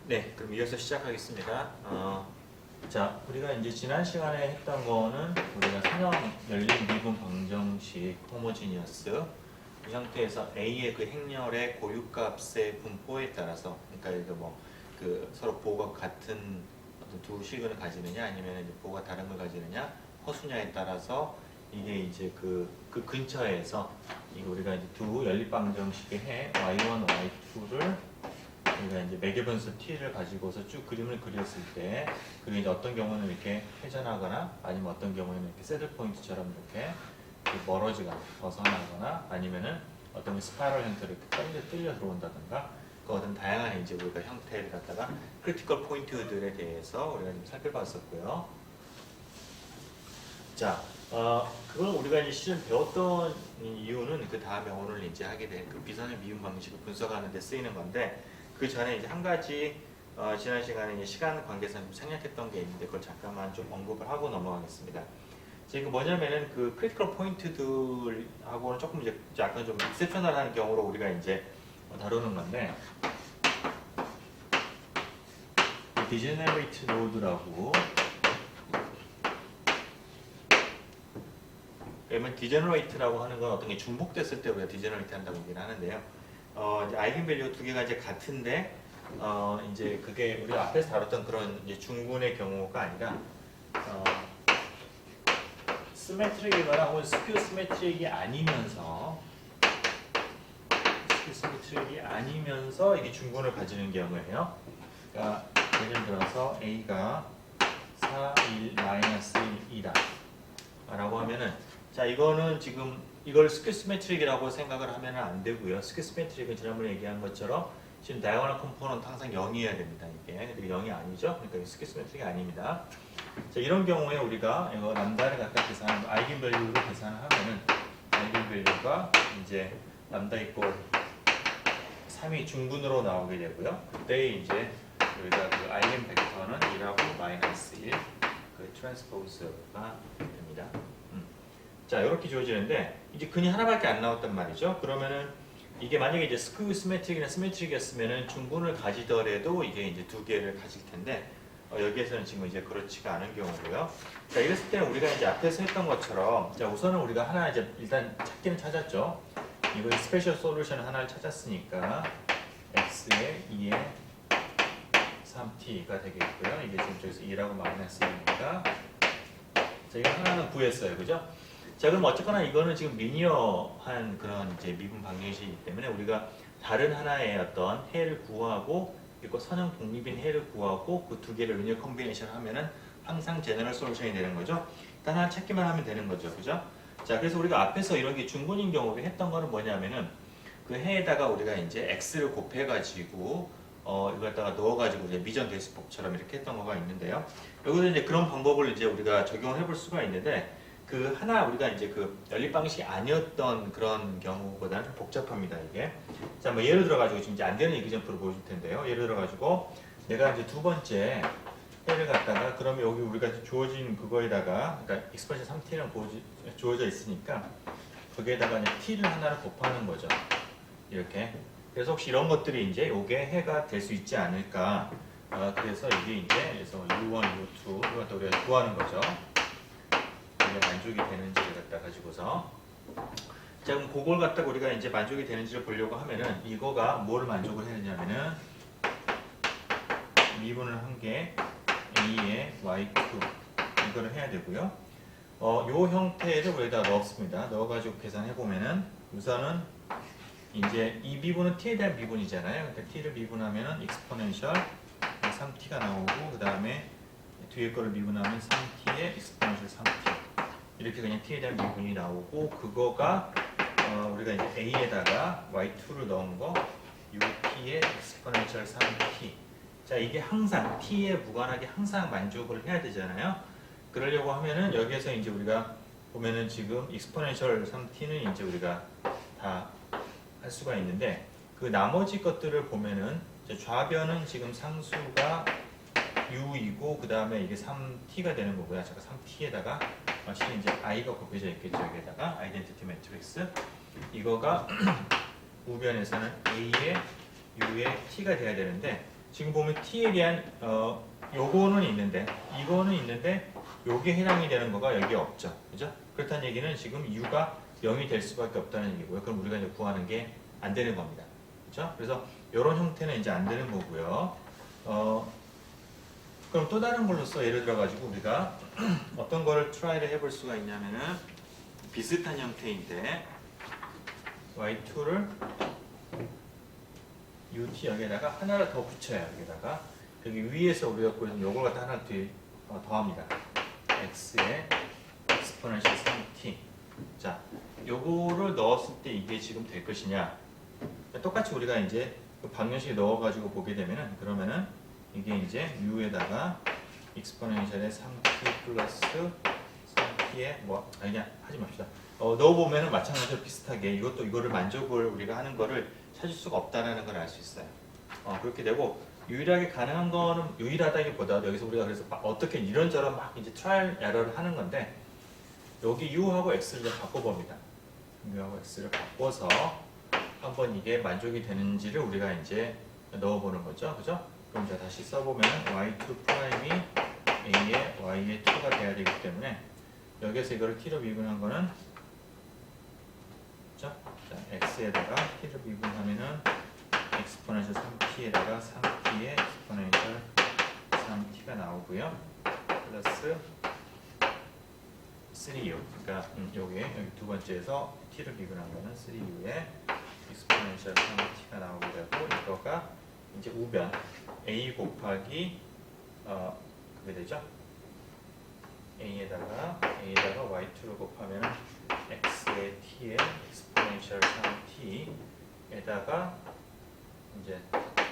네, 그럼 이어서 시작하겠습니다. 자, 우리가 이제 지난 시간에 했던 거는 우리가 선형 열린 미분 방정식 호모지니어스 이 형태에서 A의 그 행렬의 고유값의 분포에 따라서, 그러니까 이거 그 서로 부호가 같은 어떤 두 식을 가지느냐 아니면 이제 부호가 다른 걸 가지느냐 허수냐에 따라서 이게 이제 그 근처에서 이거 우리가 이제 두 연립 방정식의 해 y1, y2를 우리가 이제 매개변수 t를 가지고서 쭉 그림을 그렸을 때 그게 이제 어떤 경우는 이렇게 회전하거나 아니면 어떤 경우에는 이렇게 새들 포인트처럼 이렇게 멀어지거나 벗어나거나 아니면은 어떤 스파이럴 형태로 이렇게 뚫려 들어온다든가 그 어떤 다양한 이제 우리가 형태를 갖다가 크리티컬 포인트들에 대해서 우리가 좀 살펴봤었고요. 자, 그걸 우리가 이제 실은 배웠던 이유는 그 다음에 오늘 이제 하게 된 그 비선의 미분 방식을 분석하는 데 쓰이는 건데 그 전에 이제 한 가지 지난 시간에 이제 시간 관계상 좀 생략했던 게 있는데 그걸 잠깐만 좀 언급을 하고 넘어가겠습니다. 지금 뭐냐면은 그 크리티컬 포인트들하고는 조금 이제 약간 좀 익셉셔널한 경우로 우리가 이제 다루는 건데 디제너레이트 노드라고 그러면 디제너레이트라고 하는 건 어떤 게 중복됐을 때 우리가 디제너레이트 한다고 얘기를 하는데요. 이제 아이겐밸류 두 개가 이제 같은데 이제 그게 우리가 앞에서 다뤘던 그런 이제 중분의 경우가 아니라 시메트릭이거나 혹은 스큐 시메트릭이 아니면서 이게 중분을 가지는 경우예요. 그러니까 예를 들어서 A가 4, 1, 마이너스 1이다 라고 하면은 자 이거는 지금 이걸 스퀘어 시메트릭이라고 생각을 하면 안 되고요. 스퀘어 시메트릭은 지난번에 얘기한 것처럼 지금 다이아고널 컴포넌트 항상 0이어야 됩니다. 이게 0이 아니죠. 그러니까 스퀘어 시메트릭이 아닙니다. 자 이런 경우에 우리가 이거 람다를 갖다 계산하면 아이겐밸류로 계산을 하면은 아이겐밸류가 이제 람다 이꼴 3이 중분으로 나오게 되고요. 그때 이제 우리가 그 아이겐 벡터는 1하고 마이너스 1 그 트랜스포즈가 됩니다. 자 이렇게 주어지는데 이제 근이 하나밖에 안 나왔단 말이죠. 그러면은 이게 만약에 이제 스퀘어 시메트릭이나 시메트릭이었으면은 중분을 가지더라도 이게 이제 두 개를 가질 텐데 여기에서는 지금 이제 그렇지가 않은 경우고요. 자 이랬을 때는 우리가 이제 앞에서 했던 것처럼 자 우선은 우리가 하나 이제 일단 찾기는 찾았죠. 이거 스페셜 솔루션 하나를 찾았으니까 x에 2에 3t가 되겠고요. 이게 지금 저기서 2라고 마이너스 1입니다. 자 이거 하나는 구했어요, 그죠? 자 그럼 어쨌거나 이거는 지금 리니어한 그런 이제 미분 방정식이기 때문에 우리가 다른 하나의 어떤 해를 구하고 그리고 선형 독립인 해를 구하고 그 두 개를 리니어 콤비네이션 하면은 항상 제너럴 솔루션이 되는 거죠. 일단 하나 찾기만 하면 되는 거죠, 그죠? 자 그래서 우리가 앞에서 이런 게 중분인 경우를 했던 거는 뭐냐면은 그 해에다가 우리가 이제 x를 곱해가지고 이걸 갖다가 넣어가지고 이제 미전 대수법처럼 이렇게 했던 거가 있는데요. 여기서 이제 그런 방법을 이제 우리가 적용을 해볼 수가 있는데. 그 하나 우리가 이제 그 연립 방식이 아니었던 그런 경우보다는 좀 복잡합니다 이게. 자 뭐 예를 들어가지고 지금 이제 안 되는 이그젠플을 보여줄 텐데요. 예를 들어가지고 내가 이제 두 번째 해를 갖다가 그러면 여기 우리가 주어진 그거에다가 그러니까 익스프레션 3t랑 주어져 있으니까 거기에다가 이제 t를 하나를 곱하는 거죠. 이렇게. 그래서 혹시 이런 것들이 이제 요게 해가 될 수 있지 않을까. 그래서 이게 이제 그래서 U1, U2 이것도 우리가 구하는 거죠. 만족이 되는지를 갖다 가지고서 자 그럼 그걸 갖다가 우리가 이제 만족이 되는지를 보려고 하면은 이거가 뭐를 만족을 해야 되냐면은 미분을 한 게 A의 Y2 이거를 해야 되고요. 요 형태를 우리가 넣었습니다. 넣어가지고 계산해 보면은 우선은 이제 이 미분은 t에 대한 미분이잖아요. 그러니까 t를 미분하면은 익스포넨셜 3t가 나오고 그 다음에 뒤에 거를 미분하면 3t의 익스포넨셜 3t 이렇게 그냥 t에 대한 미분이 나오고 그거가 우리가 이제 a에다가 y2를 넣은 거 ut의 exponential 3t 자 이게 항상 t에 무관하게 항상 만족을 해야 되잖아요. 그러려고 하면은 여기에서 이제 우리가 보면은 지금 exponential 3t는 이제 우리가 다 할 수가 있는데 그 나머지 것들을 보면은 좌변은 지금 상수가 u이고 그 다음에 이게 3t가 되는 거고요. 잠깐 3t에다가 실은 이제 i가 곱해져 있겠죠. 여기에다가 아이덴티티 매트릭스 이거가 우변에서는 a의 u의 t가 돼야 되는데 지금 보면 t에 대한 요거는 있는데 이거는 있는데 요게 해당이 되는 거가 여기 없죠. 그죠? 그렇다는 얘기는 지금 u가 0이 될 수밖에 없다는 얘기고요. 그럼 우리가 이제 구하는 게 안 되는 겁니다. 그죠? 그래서 이런 형태는 이제 안 되는 거고요. 그럼 또 다른 걸로써 예를 들어 가지고 우리가 어떤 거를 트라이를 해볼 수가 있냐면은 비슷한 형태인데 y2를 ut 여기에다가 하나를 더 붙여요. 여기다가 여기 위에서 우리가 구해서 요걸 갖다 하나 더합니다. x에 exponential 3t. 자, 요거를 넣었을 때 이게 지금 될 것이냐? 똑같이 우리가 이제 그 방정식에 넣어가지고 보게 되면은 그러면은 이게 이제 u에다가 exponential의 3t 플러스 3t의 뭐 아니냐 하지 맙시다. 넣어보면은 마찬가지로 비슷하게 이거를 만족을 우리가 하는 거를 찾을 수가 없다라는 걸 알 수 있어요. 그렇게 되고 유일하게 가능한 거는 유일하다기보다 여기서 우리가 그래서 어떻게 이런저런 막 이제 트라이얼 에러를 하는 건데 여기 u하고 x를 좀 바꿔봅니다. u하고 x를 바꿔서 한번 이게 만족이 되는지를 우리가 이제 넣어보는 거죠. 그죠? 그럼 자 다시 써보면 y2 프라임이 a의 y의 2가 돼야 되기 때문에 여기서 이거를 t로 미분한 거는 그죠? 자, x에다가 t를 미분하면은 exponential 3t에다가 3t의 exponential 3t가 나오고요. 플러스 3u. 그러니까 여기 두 번째에서 t를 미분한 거는 3u에 exponential 3t가 나오게 되고 이거가 이제 우변 a 곱하기 그게 되죠. a에다가 y2를 곱하면 x의 t의 exponential 3t에다가 이제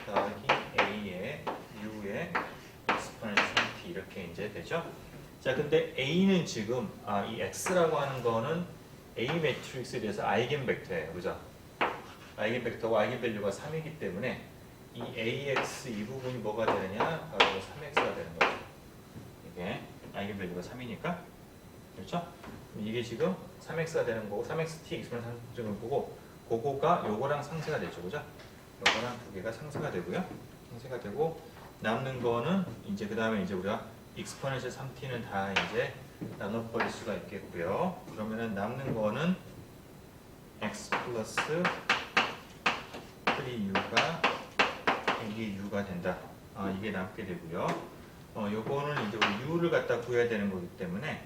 더하기 a의 u의 exponential 3t 이렇게 이제 되죠. 자, 근데 a는 지금 이 x라고 하는 거는 a 매트릭스에 대해서 아이겐 벡터예요. 그죠? 아이겐 벡터와 아이겐 밸류가 3이기 때문에 이 ax 이 부분이 뭐가 되느냐? 바로 3x가 되는 거죠. 이게 아이겐 밸류가 3이니까. 그렇죠? 이게 지금 3x가 되는 거고 3xt 익스포넨셜 상승을 보고 그거가 요거랑 상쇄가 되죠. 그죠? 요거랑 두 개가 상쇄가 되고요. 상쇄가 되고 남는 거는 이제 그다음에 이제 우리가 익스포넨셜 3t는 다 이제 나눠버릴 수가 있겠고요. 그러면은 남는 거는 x 플러스 3u가 이게 u가 된다. 이게 남게 되고요. 요거는 이제 우리 u를 갖다 구해야 되는 거기 때문에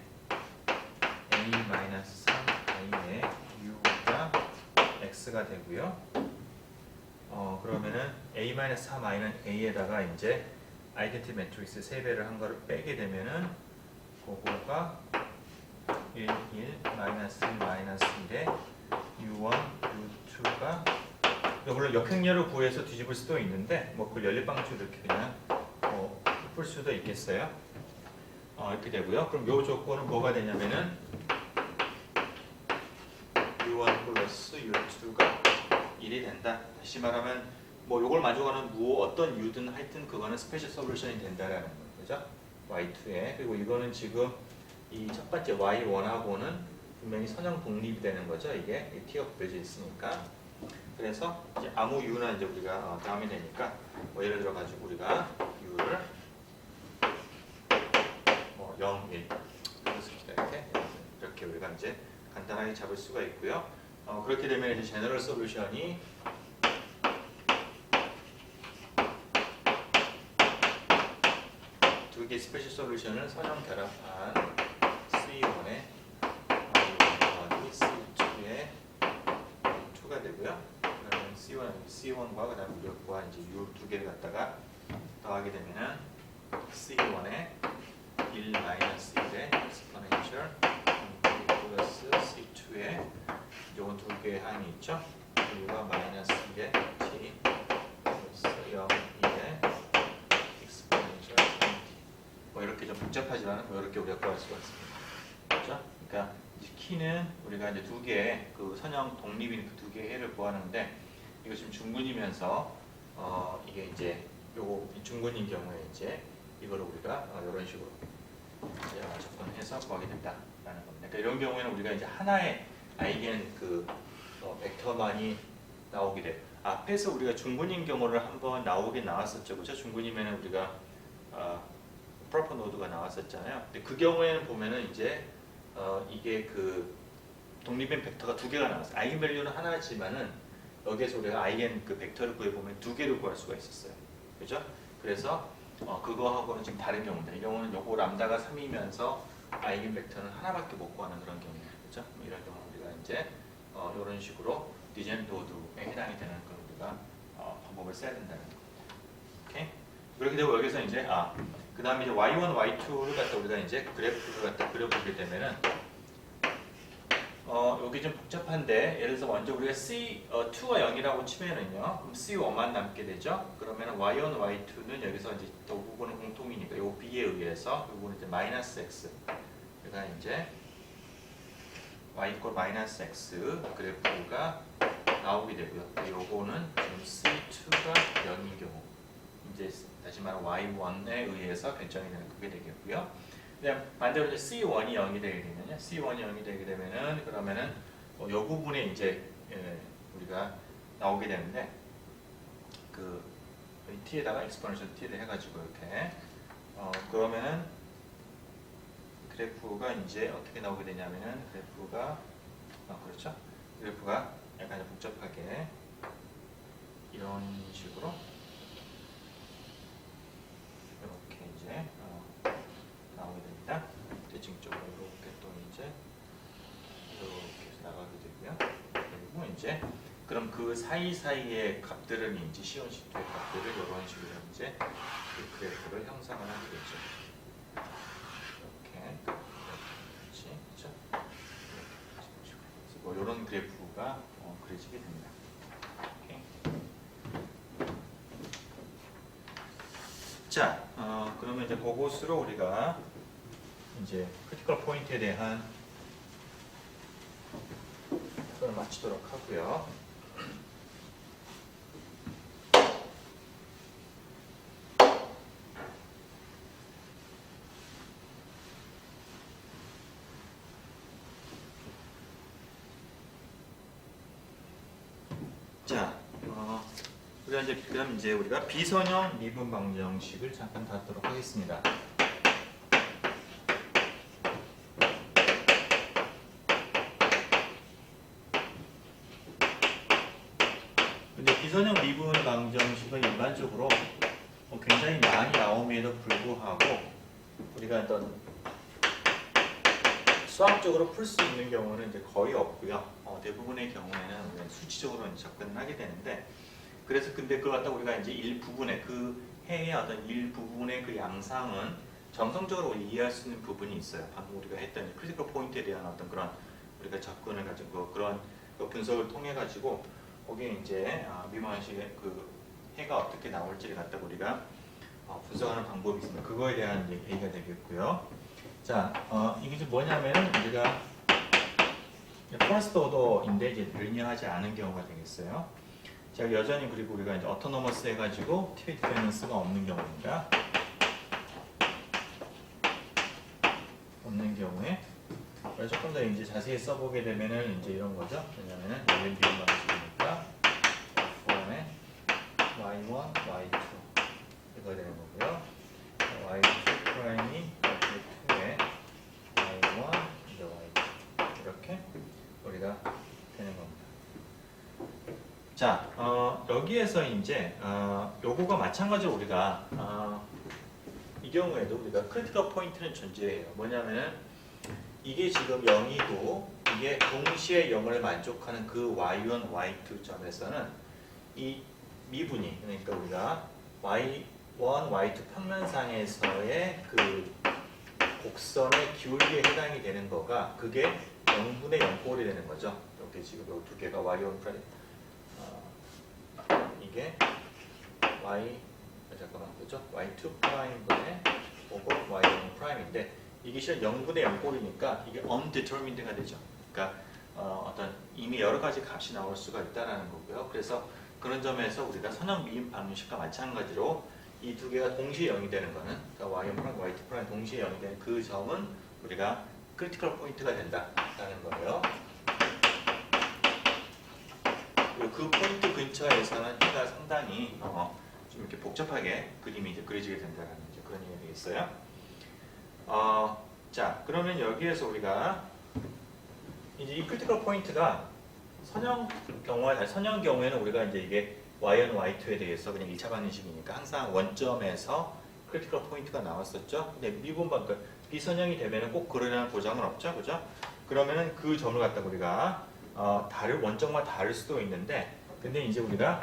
a-3i의 u가 x가 되고요. 그러면은 a-3i는 a에다가 이제 아이덴티 매트릭스 3배를 한 거를 빼게 되면은 그거가 1, 1, 마이너스 1, 마이너스 1에 u1, u2가 물론 역행렬을 구해서 뒤집을 수도 있는데 뭐 그 연립방식으로 이렇게 그냥 풀 수도 있겠어요. 이렇게 되고요. 그럼 요 조건은 뭐가 되냐면은 u1 플러스 u2가 1이 된다. 다시 말하면 뭐 요걸 만족하는 어떤 u든 하여튼 그거는 스페셜 솔루션이 된다라는 거죠. y2에. 그리고 이거는 지금 이 첫 번째 y1하고는 분명히 선형 독립이 되는 거죠. 이게 t가 곱해져 있으니까. 그래서 이제 아무 u나 이제 우리가 다음이 되니까 뭐 예를 들어 가지고 우리가 u를 0, 1 이렇게 우리가 이제 간단하게 잡을 수가 있고요. 그렇게 되면 이제 제너럴 솔루션이 두 개의 스페셜 솔루션을 선형 결합한 C1의 y1 C2의 2가 되고요. 그러면 C1과 그다음 무력과 이제 U 두 개를 갖다가 더하게 되면은 C1의 1 마이너스 1의 exponential 플러스 C2의 요건 두 개의 항이 있죠. U가 마이너스 1의 T 플러스 0, 1의 뭐 이렇게 좀 복잡하지만 뭐 이렇게 우리가 구할 수가 있습니다. 그렇죠? 그러니까 키는 우리가 이제 두 개의 그 선형 독립인 그 두 개의 해를 구하는데 이거 지금 중근이면서 이게 이제 요거 중근인 경우에 이제 이거를 우리가 이런 식으로 이제 접근해서 구하게 된다라는 겁니다. 그러니까 이런 경우에는 우리가 이제 하나의 아이겐 그 벡터만이 나오게 돼. 앞에서 우리가 중군인 경우를 한번 나오긴 나왔었죠. 그죠? 중군이면 우리가 프로퍼 노드가 나왔었잖아요. 근데 그 경우에는 보면은 이제 이게 그 독립인 벡터가 두 개가 나왔어요. 아이겐 밸류는 하나지만은 여기에서 우리가 아이겐 그 벡터를 구해보면 두 개를 구할 수가 있었어요. 그죠? 그래서 그거하고는 지금 다른 경우입니다. 이 경우는 요거 람다가 3이면서 아이겐 벡터는 하나밖에 못 구하는 그런 경우예요. 그죠? 이런 경우 우리가 이제 이런 식으로 디젠 노드에 해당이 되는 그런 우리가 방법을 써야 된다는 겁니다. 오케이? 그렇게 되고 여기서 이제 그 다음에 이제 y1, y2를 갖다 우리가 이제 그래프를 갖다 그려보게 되면은 여기 좀 복잡한데 예를 들어서 먼저 우리가 C2가 0이라고 치면은요 그럼 C1만 남게 되죠. 그러면 y1, y2는 여기서 이제 더 부분은 공통이니까 요 b에 의해서 요거는 이제 마이너스 x 그러니까 이제 y 이퀄 마이너스 x 그래프가 나오게 되고요. 요거는 지금 C2가 0인 경우 이제 다시 말하면 y1에 의해서 결정이 되는 그게 되겠고요. 그냥 반대로 이제 C1이 0이 되게 되면요. C1이 0이 되게 되면은 그러면은 요 부분에 이제 우리가 나오게 되는데 그 t에다가 exponential t를 해가지고 이렇게 그러면은 그래프가 이제 어떻게 나오게 되냐면은 그래프가 그렇죠. 그래프가 약간 복잡하게 이런 식으로 이렇게 이제 나오게 됩니다. 대칭적으로 이렇게 또 이제 이렇게 해서 나가게 되고요. 그리고 이제 그럼 그 사이사이의 값들은 이제 C1, C2의 값들을 이런 식으로 이제 그 그래프를 형성을 하게 되죠. 이렇게 그렇죠? 뭐 이런 그래프가 그려지게 됩니다. 오케이. 자, 그러면 이제 그것으로 우리가 이제 크리티컬 포인트에 대한 걸 마치도록 하고요. 자, 그럼 이제 우리가 비선형 미분 방정식을 잠깐 다루도록 하겠습니다. 근데 비선형 미분 방정식은 일반적으로 굉장히 많이 나옴에도 불구하고 우리가 어떤 수학적으로 풀 수 있는 경우는 이제 거의 없고요. 대부분의 경우에는 우리가 수치적으로 접근을 하게 되는데 그래서 근데 그걸 갖다 우리가 이제 일부분의 그 해의 어떤 일부분의 그 양상은 정성적으로 이해할 수 있는 부분이 있어요. 방금 우리가 했던 크리티컬 포인트에 대한 어떤 그런 우리가 접근을 가지고 그런 분석을 통해 가지고 거기에 이제 미분방식의 그 해가 어떻게 나올지를 갖다 우리가 분석하는 방법이 있습니다. 그거에 대한 이제 얘기가 되겠고요. 자, 이게 이제 뭐냐면은 우리가 퍼스트 오더인데 이제 리니어하지 않은 경우가 되겠어요. 자, 여전히 그리고 우리가 이제 어토노머스 해가지고 t 디펜던스가 없는 경우입니다. 없는 경우에 그래서 조금 더 이제 자세히 써보게 되면은 이제 이런 거죠. 왜냐면은 원래 미분 방식이니까 F1에 Y1, Y2 이거 되는 거고요. Y2 프라임이 Y2에 Y1, 이제 Y2 이렇게 우리가 되는 겁니다. 자, 여기에서 이제 요거가 마찬가지로 우리가 이 경우에도 우리가 크리티컬 포인트는 존재해요. 뭐냐면은 이게 지금 0이고 이게 동시에 0을 만족하는 그 y1, y2 점에서는 이 미분이 그러니까 우리가 y1, y2 평면상에서의 그 곡선의 기울기에 해당이 되는 거가 그게 0분의 0꼴이 되는 거죠. 이렇게 지금 이 두 개가 y1 프라임 이게 잠깐만 그죠? y2 프라임분의 오고 y1 프라임인데 이게 실은 0분의 0꼴이니까 이게 undetermined가 되죠. 그러니까 어떤 이미 여러 가지 값이 나올 수가 있다라는 거고요. 그래서 그런 점에서 우리가 선형 미분 방정식과 마찬가지로 이 두 개가 동시에 0이 되는 거는 그러니까 y1 프라임, y2 프라임 동시에 0이 되는 그 점은 우리가 크리티컬 포인트가 된다라는 거예요. 그리고 그 포인트 근처에서는 해가 상당히 좀 이렇게 복잡하게 그림이 이제 그려지게 된다는 이제 그런 얘기가 되겠어요. 자, 그러면 여기에서 우리가 이제 이 크리티컬 포인트가 선형 경우에는 우리가 이제 이게 y1, y2에 대해서 그냥 1차 방정식이니까 항상 원점에서 크리티컬 포인트가 나왔었죠. 근데 미분방, 그러니까 비선형이 되면은 꼭 그러려는 보장은 없죠, 그죠? 그러면은 그 점을 갖다 우리가 원점과 다를 수도 있는데, 근데 이제 우리가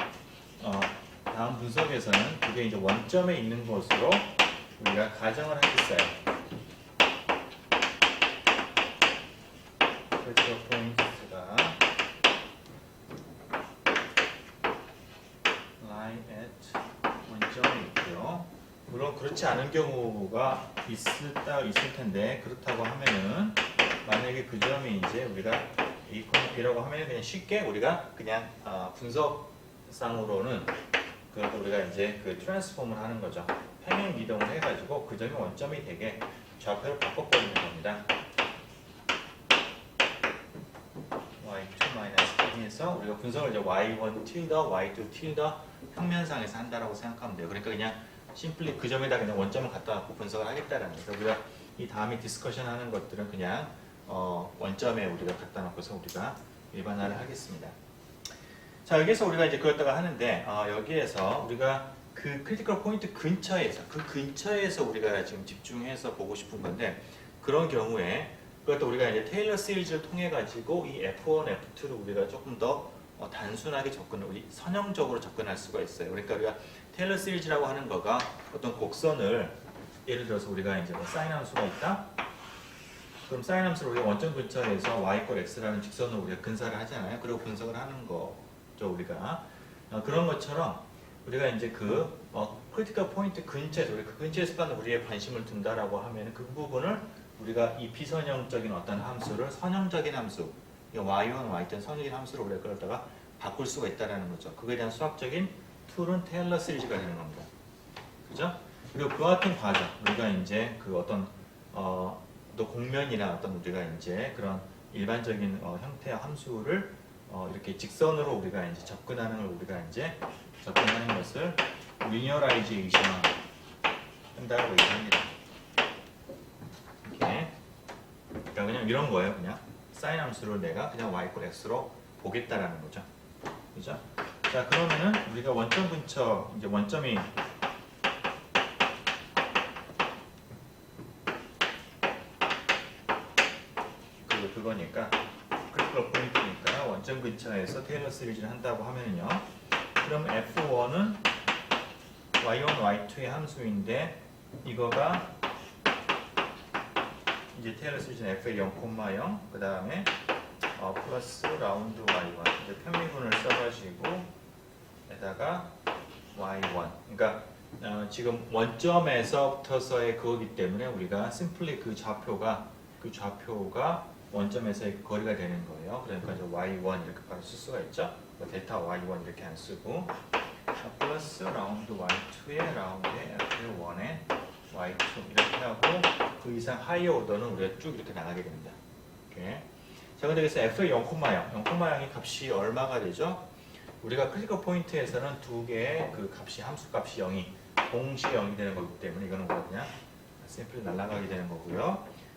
다음 분석에서는 그게 이제 원점에 있는 것으로 우리가 가정을 하겠어요. 크리티컬 포인트가 lie at 원점에 있고요. 물론 그렇지 않은 경우가 있을 텐데, 그렇다고 하면은 만약에 그 점이 이제 우리가 A, B라고 하면 그냥 쉽게 우리가 그냥 분석상으로는 그래도 우리가 이제 그 트랜스폼을 하는 거죠. 평행 이동을 해가지고 그 점이 원점이 되게 좌표를 바꿔버리는 겁니다. y2-1에서 우리가 분석을 이제 y1 tilde, y2 tilde 평면상에서 한다라고 생각하면 돼요. 그러니까 그냥 심플리 그 점에다 그냥 원점을 갖다 놓고 분석을 하겠다라는 거죠. 우리가 이 다음에 디스커션 하는 것들은 그냥 원점에 우리가 갖다 놓고서 우리가 일반화를 하겠습니다. 자, 여기에서 우리가 이제 그랬다가 하는데 여기에서 우리가 그 크리티컬 포인트 근처에서 우리가 지금 집중해서 보고 싶은 건데, 그런 경우에 그것도 우리가 이제 테일러 시리즈를 통해 가지고 이 F1, F2를 우리가 조금 더 단순하게 우리 선형적으로 접근할 수가 있어요. 그러니까 우리가 테일러 시리즈라고 하는 거가 어떤 곡선을 예를 들어서 우리가 이제 사인 함수가 있다. 그럼 사인 함수를 우리가 원점 근처에서 y = x라는 직선으로 우리가 근사를 하잖아요. 그리고 분석을 하는 거죠, 우리가. 그런 것처럼 우리가 이제 그 크리티컬 포인트 근처에서 우리 그 근처에서만 우리의 관심을 둔다라고 하면 그 부분을 우리가 이 비선형적인 어떤 함수를 선형적인 함수, y1, y2 선형적인 함수를 우리가 그러다가 바꿀 수가 있다라는 거죠. 그거에 대한 수학적인 툴은 테일러 시리즈가 되는 겁니다. 그죠? 그리고 그와 같은 과정, 우리가 이제 그 어떤 또 공면이나 어떤 우리가 이제 그런 일반적인 형태의 함수를 이렇게 직선으로 우리가 이제 접근하는 걸 우리가 이제 접근하는 것을 리니어라이제이션 한다고 얘기합니다. 이렇게. 그러니까 그냥 이런 거예요. 그냥 사인 함수를 내가 그냥 y = x로 보겠다라는 거죠. 그죠? 자, 그러면은 우리가 원점 근처 이제 원점이 그거니까 크리티컬 포인트니까 원점 근처에서 테일러 시리즈를 한다고 하면요. 그럼 F1은 y1, y2의 함수인데 이거가 이제 테일러 시리즈는 F의 0,0 그 다음에 플러스 라운드 y1 이제 편미분을 써가지고 에다가 y1 그러니까 지금 원점에서부터서의 그거기 때문에 우리가 심플리 그 좌표가 원점에서의 거리가 되는 거예요. 그러니까 이제 y1 이렇게 바로 쓸 수가 있죠. 델타 y1 이렇게 안 쓰고 플러스 라운드 y2에 라운드에 f1에 y2 이렇게 하고 그 이상 하이어 오더는 우리가 쭉 이렇게 나가게 됩니다. 이렇게. 자, 근데 그래서 f의 0,0의 값이 얼마가 되죠? 우리가 크리티컬 포인트에서는 두 개의 그 값이 함수 값이 0이 동시에 0이 되는 거기 때문에 이거는 우리가 그냥 샘플이 날아가게 되는 거고요.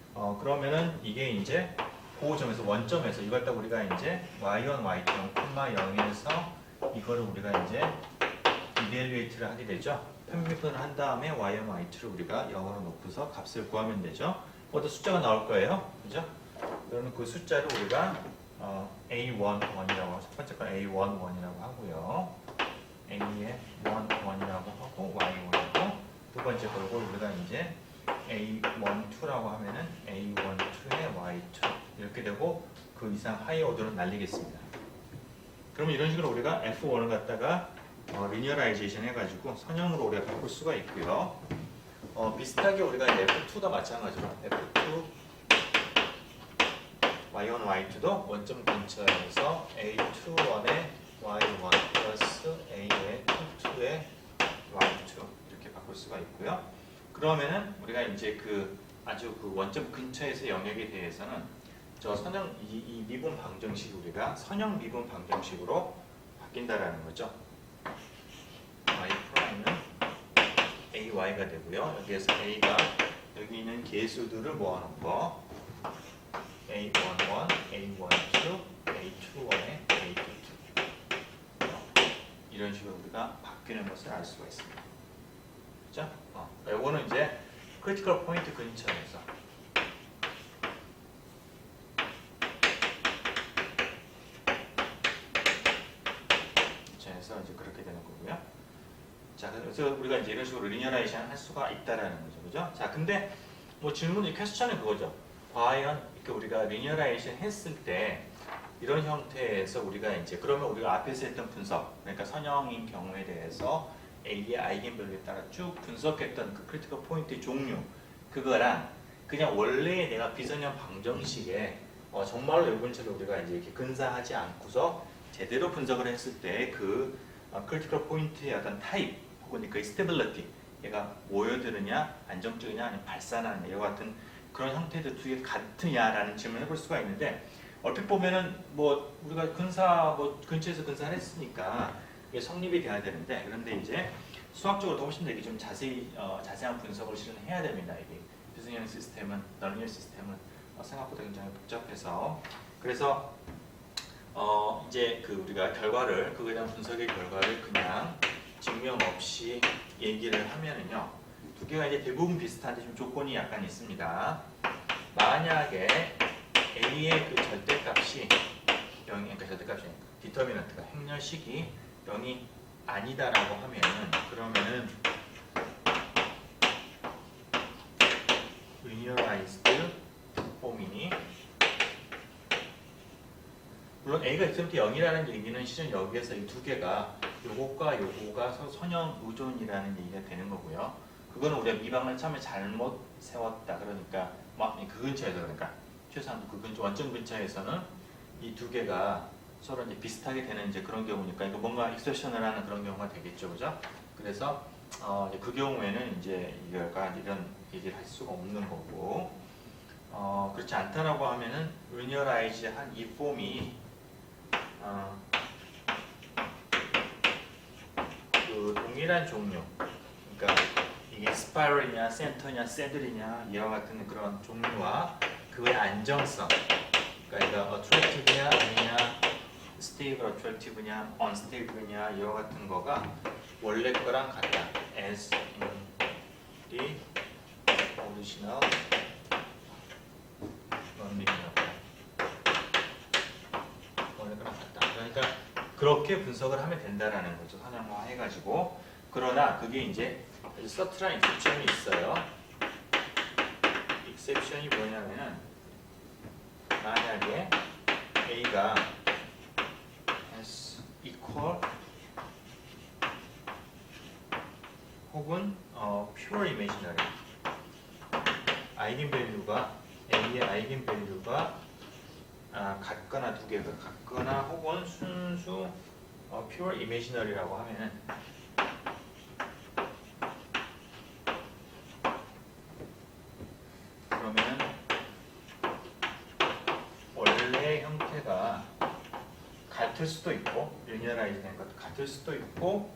그러면은 이게 이제 그 점에서 원점에서 이걸 딱 우리가 이제 y1, y2 0,0에서 이거를 우리가 이제 이벨리에이트를 하게 되죠. 편미분을 한 다음에 y1, y2를 우리가 0으로 놓고서 값을 구하면 되죠. 어떤 숫자가 나올 거예요. 그죠? 그러면 그 숫자를 우리가 A11이라고 첫 번째 건 A11이라고 하고요. A의 11이라고 하고 Y1이라고 두 번째 걸고 우리가 이제 A12라고 하면은 A12의 Y2 이렇게 되고 그 이상 하이 오더는 날리겠습니다. 그러면 이런 식으로 우리가 F1을 갖다가 리니어라이제이션 해가지고 선형으로 우리가 바꿀 수가 있고요. 비슷하게 우리가 F2도 마찬가지로 F2 Y1, Y2도 원점 근처에서 A21의 Y1 플러스 A의 22의 Y2 이렇게 바꿀 수가 있고요. 그러면은 우리가 이제 그 아주 그 원점 근처에서 영역에 대해서는 저 선형 이 미분 방정식 우리가 선형 미분 방정식으로 바뀐다라는 거죠. y 프라임은 ay가 되고요. 여기에서 a가 여기 있는 개수들을 모아놓고 a11, a12, a21에 a22 이런 식으로 우리가 바뀌는 것을 알 수가 있습니다. 그렇죠? 이거는 이제 크리티컬 포인트 근처에서 이제 그렇게 되는 거고요. 자, 그래서 우리가 이제 이런 식으로 리니어라이션 할 수가 있다라는 거죠, 그죠? 자, 근데 뭐 질문이 퀘스천은 그거죠. 과연 이렇게 우리가 리니어라이션 했을 때 이런 형태에서 우리가 이제 그러면 우리가 앞에서 했던 분석, 그러니까 선형인 경우에 대해서 A의 아이겐밸류에 따라 쭉 분석했던 그 크리티컬 포인트의 종류, 그거랑 그냥 원래 내가 비선형 방정식에 정말로 요번처럼 우리가 이제 이렇게 근사하지 않고서 제대로 분석을 했을 때 그 크리티컬 포인트의 어떤 타입 혹은 그 스테빌리티 얘가 모여드느냐 안정적이냐 아니면 발산하느냐 이와 같은 그런 형태들 두 개 같으냐라는 질문을 해볼 수가 있는데 얼핏 보면은 뭐 우리가 근사 뭐 근처에서 근사를 했으니까 이게 성립이 돼야 되는데 그런데 이제 수학적으로 더 훨씬 더 이게 좀 자세한 분석을 실은 해야 됩니다. 이게 비선형 시스템은 너리널 시스템은 생각보다 굉장히 복잡해서 그래서 이제 그 우리가 결과를 그거에 대한 분석의 결과를 그냥 증명 없이 얘기를 하면은요 두 개가 이제 대부분 비슷한데 좀 조건이 약간 있습니다. 만약에 A의 그 절대값이 0이 그러니까 절대값이 디터미넌트가 행렬식이 0이 아니다라고 하면은 그러면은 리니어라이즈드 폼이니 물론 A가 있으면 0이라는 얘기는 실은 여기에서 이 두 개가 요거과 요거가 서로 선형 의존이라는 얘기가 되는 거고요. 그거는 우리가 미방을 처음에 잘못 세웠다. 그러니까 막 그 근처에서 그러니까 최소한 그 근처 원점 근처에서는 이 두 개가 서로 이제 비슷하게 되는 이제 그런 경우니까 이거 뭔가 익셉션을 하는 그런 경우가 되겠죠, 그죠? 그래서 이제 그 경우에는 이제 이런 얘기를 할 수가 없는 거고 그렇지 않다라고 하면은 리니어라이즈한 이 폼이 그 동일한 종류, 그러니까 이게 스파이럴이냐, 센터냐, 새들이냐 이와 같은 그런 종류와 그의 안정성, 그러니까 얘가 어트랙티브냐 아니냐, 스테이블 어트랙티브냐, 언스테이블이냐 이와 같은 거가 원래 거랑 같다. as in the original non-linear. 원래 거랑 같다. 그러니까 그렇게 분석을 하면 된다라는 거죠. 선형화 해가지고. 그러나 그게 이제 서트란 익셉션이 있어요. 익셉션이 뭐냐면은 만약에 A가 S equal 혹은 pure imaginary 아이겐밸류가 A의 아이겐밸류가 같거나 두 개가 같거나 혹은 순수 pure imaginary라고 하면은 그러면은 원래 형태가 같을 수도 있고 리니어라이즈 된 것도 같을 수도 있고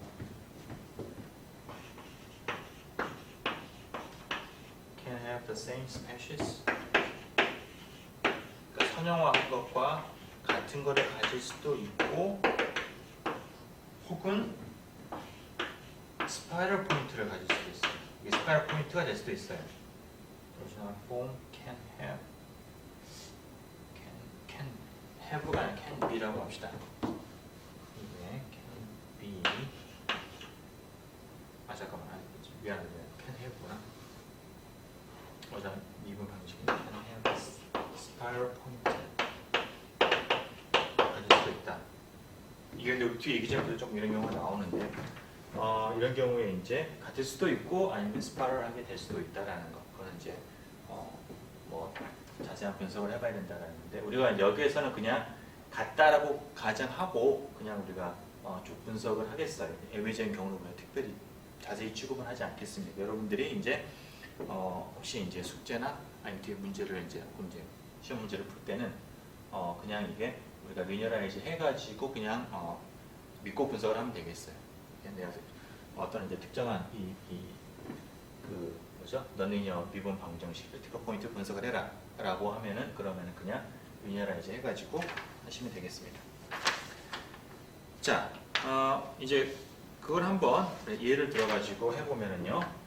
can have the same species 그러니까 선형화한 것과 같은 거를 가질 수도 있고 혹은 스파이럴 포인트를 가질 수도 있어요. 이게 스파이럴 포인트가 될 수도 있어요. original form can have가 아니라 can be라고 합시다. 이게 can be 잠깐만 미안해 can have구나. 미분 방식은 can have spiral point 가질 수도 있다. 이게 근데 우리 뒤에 얘기 전에 좀 이런 경우가 나오는데 이런 경우에 이제 같을 수도 있고 아니면 스파럴하게 될 수도 있다라는 거. 그거는 이제 뭐 자세한 분석을 해봐야 된다라는 건데 우리가 여기에서는 그냥 같다라고 가정하고 그냥 우리가 쭉 분석을 하겠어요. 예외적인 경우는 그냥 특별히 자세히 취급은 하지 않겠습니다. 여러분들이 이제 혹시 이제 숙제나 아니면 뒤에 문제를 이제 시험 문제를 풀 때는 그냥 이게 우리가 리니어라이즈 해가지고 그냥 믿고 분석을 하면 되겠어요. 내가 어떤 이제 특정한 그 뭐죠? 너닝여 미분 방정식 크리티컬 포인트 분석을 해라 라고 하면은 그러면은 그냥 리니어라이즈 해가지고 하시면 되겠습니다. 자, 이제 그걸 한번 예를 들어가지고 해보면은요.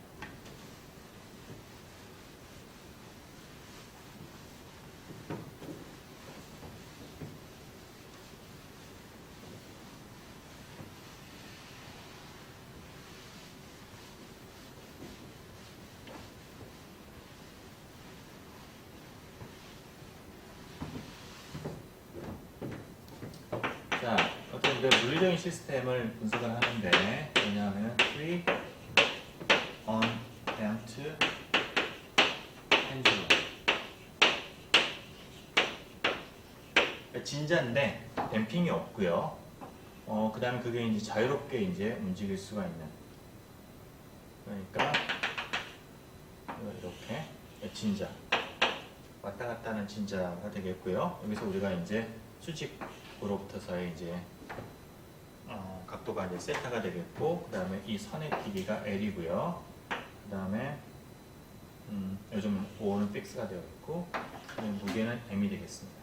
자, 어떤 이제 물리적인 시스템을 분석을 하는데 뭐냐면 free undamped pendulum 진자인데 댐핑이 없고요. 그 다음에 그게 이제 자유롭게 이제 움직일 수가 있는 그러니까 이렇게 진자 왔다 갔다 하는 진자가 되겠고요. 여기서 우리가 이제 수직으로부터서의 이제 각도가 이제 세타가 되겠고, 그 다음에 이 선의 길이가 L이고요. 그 다음에 요즘 O는 픽스가 되어 있고, 무게는 M이 되겠습니다.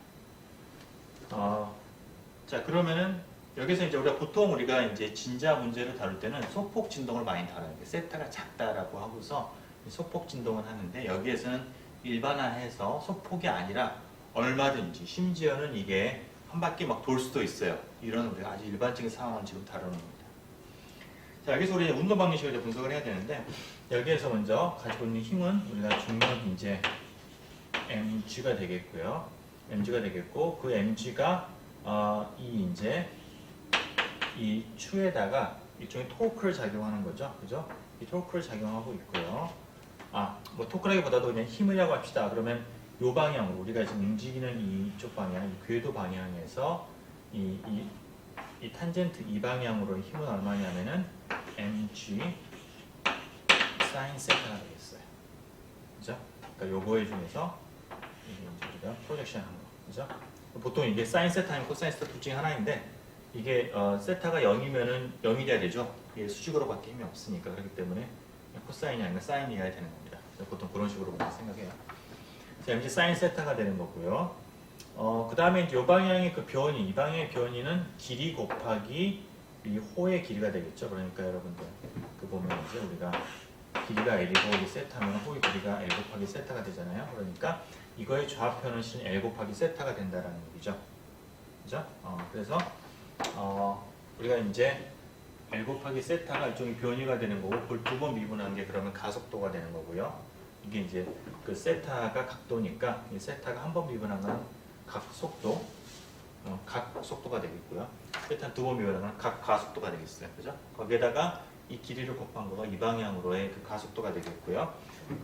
자, 그러면은 여기서 이제 우리가 이제 진자 문제를 다룰 때는 소폭 진동을 많이 다뤄요. 세타가 작다라고 하고서 소폭 진동을 하는데, 여기에서는 일반화해서 소폭이 아니라 얼마든지, 심지어는 이게 한 바퀴 막 돌 수도 있어요. 이런 우리가 아주 일반적인 상황을 지금 다루는 겁니다. 자, 여기서 우리 운동 방정식을 분석을 해야 되는데, 여기에서 먼저 가지고 있는 힘은 우리가 중력 이제 mg가 되겠고요. mg가 되겠고, 그 mg가 이 추에다가 일종의 토크를 작용하는 거죠. 그죠? 이 토크를 작용하고 있고요. 뭐 토크라기보다도 그냥 힘이라고 합시다. 그러면 이 방향으로 우리가 지금 움직이는 이쪽 방향, 이 궤도 방향에서 이 탄젠트 이 방향으로 힘은 얼마냐면은 mg sin 세타가 되겠어요. 그죠? 그러니까 요거에 중에서 이게 이제 우리가 프로젝션 한 거. 그죠? 보통 이게 sin 세타면 코사인 세타 둘 중에 하나인데, 이게 세타가 0이면은 0이 돼야 되죠. 이게 수직으로밖에 힘이 없으니까. 그렇기 때문에 코사인이 아니라 사인이어야 되는 겁니다. 보통 그런 식으로 생각해요. 자, mg sin 세타가 되는 거고요. 그 다음에 이제 이 방향의 그 변이, 이 방향의 변이는 길이 곱하기 이 호의 길이가 되겠죠. 그러니까 여러분들 그 보면 이제 우리가 길이가 L이고 이 세타면 호의 길이가 L 곱하기 세타가 되잖아요. 그러니까 이거의 좌표는 신 L 곱하기 세타가 된다라는 얘기죠. 그죠? 그래서 우리가 이제 L 곱하기 세타가 일종의 변이가 되는 거고, 그걸 두 번 미분한 게 그러면 가속도가 되는 거고요. 이게 이제 그 세타가 각도니까 이 세타가 한 번 미분한 건 각속도, 각속도가 되겠고요. 세타 두 번 미분한 건 각가속도가 되겠어요. 그죠? 거기에다가 이 길이를 곱한 거가 이 방향으로의 그 가속도가 되겠고요.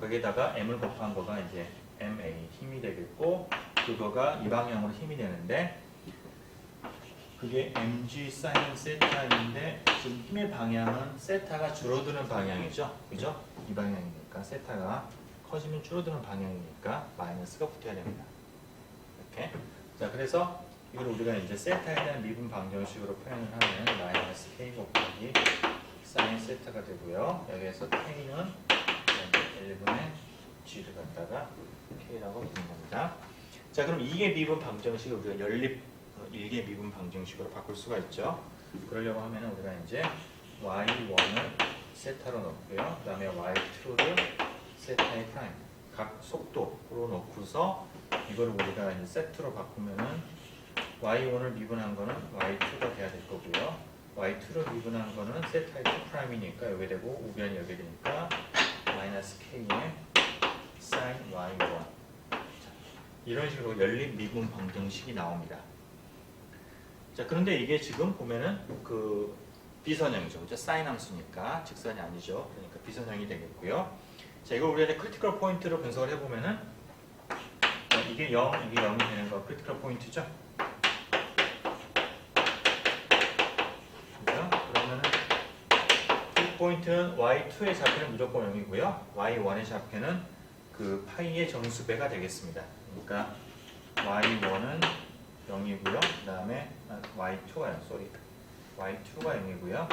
거기에다가 m을 곱한 거가 이제 ma 힘이 되겠고, 그거가 이 방향으로 힘이 되는데, 그게 mg sin 세타인데 지금 힘의 방향은 세타가 줄어드는 방향이죠. 그죠? 이 방향이니까 세타가 커지면 줄어드는 방향이니까 마이너스가 붙어야 됩니다. 이렇게. 자, 그래서 이걸 우리가 이제 세타에 대한 미분 방정식으로 표현을 하면 마이너스 k 곱하기 sin 세타가 되고요. 여기에서 k는 1분의 g를 갖다가 k라고 부른 겁니다. 자, 그럼 이게 미분 방정식을 우리가 연립 일개 미분 방정식으로 바꿀 수가 있죠. 그러려고 하면 우리가 이제 y1을 세타로 넣고요. 그 다음에 y2를 세타의 프라임, 각 속도로 놓고서 이거를 우리가 이제 세트로 바꾸면은 y1을 미분한 거는 y2가 돼야 될 거고요. y2를 미분한 거는 세타의 2'이니까 여기 되고 우변이 여기 되니까 마이너스 k의 sin y1. 이런 식으로 연립 미분 방정식이 나옵니다. 자, 그런데 이게 지금 보면은 그 비선형이죠. 그죠? 사인 함수니까 직선이 아니죠. 그러니까 비선형이 되겠고요. 자, 이걸 우리가 크리티컬 포인트로 분석을 해보면은 이게 0, 이게 0이 되는 거 크리티컬 포인트죠. 그죠? 그러면은 이 포인트는 y2의 좌표는 무조건 0이고요. y1의 좌표는 그 파이의 정수배가 되겠습니다. 그러니까 y1은 0이고요. 그 다음에 y2가 y2가 0이고요.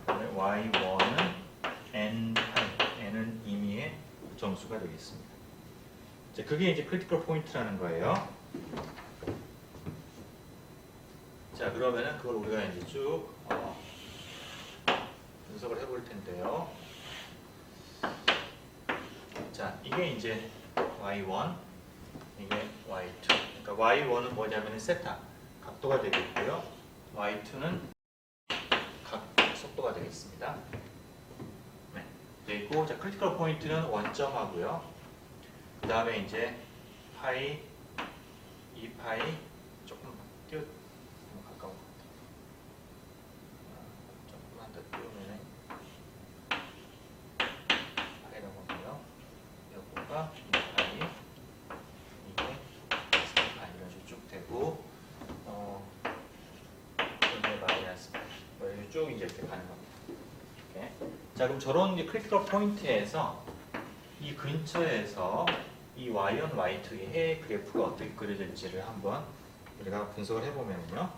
그다음에 y1은 n은 임의의 정수가 되겠습니다. 자, 그게 이제 크리티컬 포인트라는 거예요. 자, 그러면은 그걸 우리가 이제 쭉 분석을 해볼 텐데요. 자, 이게 이제 y1, 이게 y2. 그러니까 y1은 뭐냐면 세타, 각도가 되겠고요. y2는 속도가 되겠습니다. 네. 그리고 자, 크리티컬 포인트는 원점하고요. 그 다음에 이제 파이, 2파이 조금 띄워 가까운 것 같아요. 조금만 더 띄우면 파이라고 하고요. 요거가 2파이, 이게 3파이 이런 식으로 쭉 되고 이게 마이너스 뭐 이렇게 쭉 이제 이렇게 가는 겁니다. 이렇게. 자, 그럼 저런 크리티컬 포인트에서 이 근처에서 이 y1, y2의 해 그래프가 어떻게 그려질지를 한번 우리가 분석을 해보면요.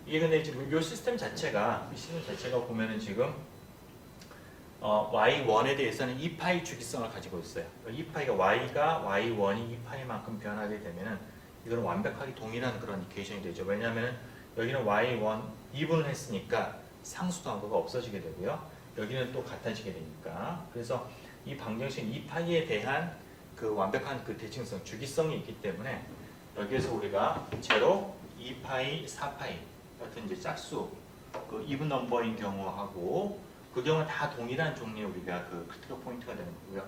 이게 근데 지금 이 시스템 자체가 보면은 지금 y1에 대해서는 2파이 주기성을 가지고 있어요. 2파이가 y가 y1이 2파이만큼 변하게 되면은 이거는 완벽하게 동일한 그런 이퀘이션이 되죠. 왜냐하면 여기는 y1 2분을 했으니까 상수도항도가 없어지게 되고요. 여기는 또 같아지게 되니까. 그래서 이 방정식 2파이에 대한 그 완벽한 그 대칭성, 주기성이 있기 때문에 여기에서 우리가 제로, 2파이, 4파이 같은 이제 짝수, 그 이븐 넘버인 경우하고 그 경우는 다 동일한 종류의 우리가 그 크리티컬 포인트가 되는 거고요.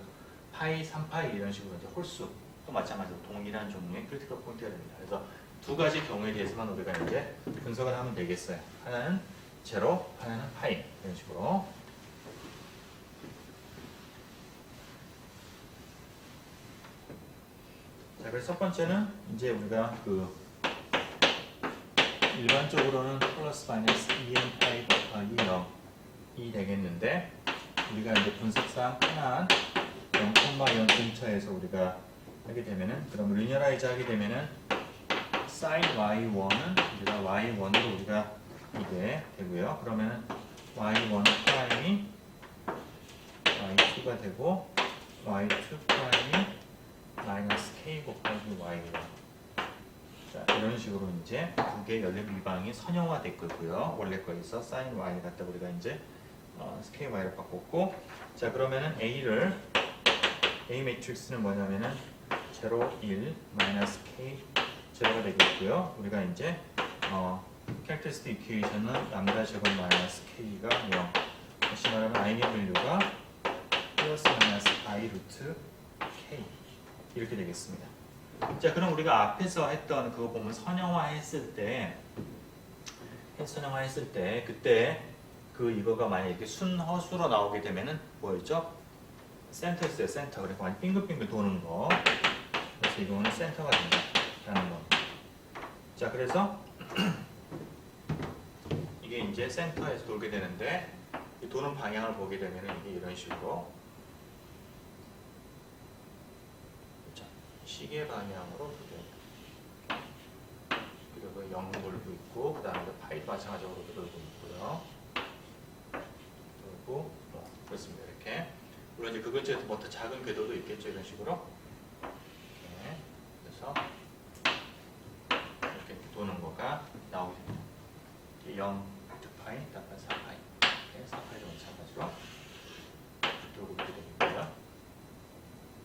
파이, 3파이 이런 식으로 이제 홀수 또 마찬가지로 동일한 종류의 크리티컬 포인트가 됩니다. 그래서 두 가지 경우에 대해서만 우리가 이제 분석을 하면 되겠어요. 하나는 제로, 하나는 파이 이런 식으로. 자, 그래서 첫 번째는 이제 우리가 그 일반적으로는 플러스 마이너스 2n 파이 곱하기 0이 되겠는데 우리가 이제 분석상 하나 0,0 근처에서 우리가 하게 되면은 그럼 리니어라이즈 하게 되면은 sin y1은 우리가 y1으로 우리가 이게 되고요. 그러면은 y1 프라임이 y2가 되고 y2 프라임이 마이너스 k 곱하기 y1. 자, 이런 식으로 이제 두 개의 연립 위방이 선형화 됐고요. 원래 거에서 sin y 갖다 우리가 이제 k y로 바꿨고, 자, 그러면은 A 매트릭스는 뭐냐면은 0, 1, 마이너스 k 제로가 되겠고요. 우리가 이제 캐릭터리스틱 이퀘이션은 람다 제곱 마이너스 k가 0. 다시 말하면 아이겐밸류가 플러스 마이너스 i 루트 k 이렇게 되겠습니다. 자, 그럼 우리가 앞에서 했던 그거 보면 선형화했을 때 그때 그 이거가 만약에 이렇게 순허수로 나오게 되면은 뭐였죠? 센터였어요. 센터. 그래서 완전 빙글빙글 도는 거. 그래서 이거는 센터가 된다라는 거. 자, 그래서 이게 이제 센터에서 돌게 되는데 이 도는 방향을 보게 되면은 이게 이런 식으로 시계 방향으로 돌게. 그리고 0 돌고 있고, 그 다음에 파이도 마찬가지로 돌고 있고요. 돌고, 그렇습니다. 이렇게. 물론 이제 그 근처에 뭐 더 작은 궤도도 있겠죠. 이런 식으로. 네. 그래서 이렇게 도는 거가 나오게 됩니다. 0, 2파이, 다음에 4파이. 네, 4파이도 마찬가지로 돌고 있게 되겠고요.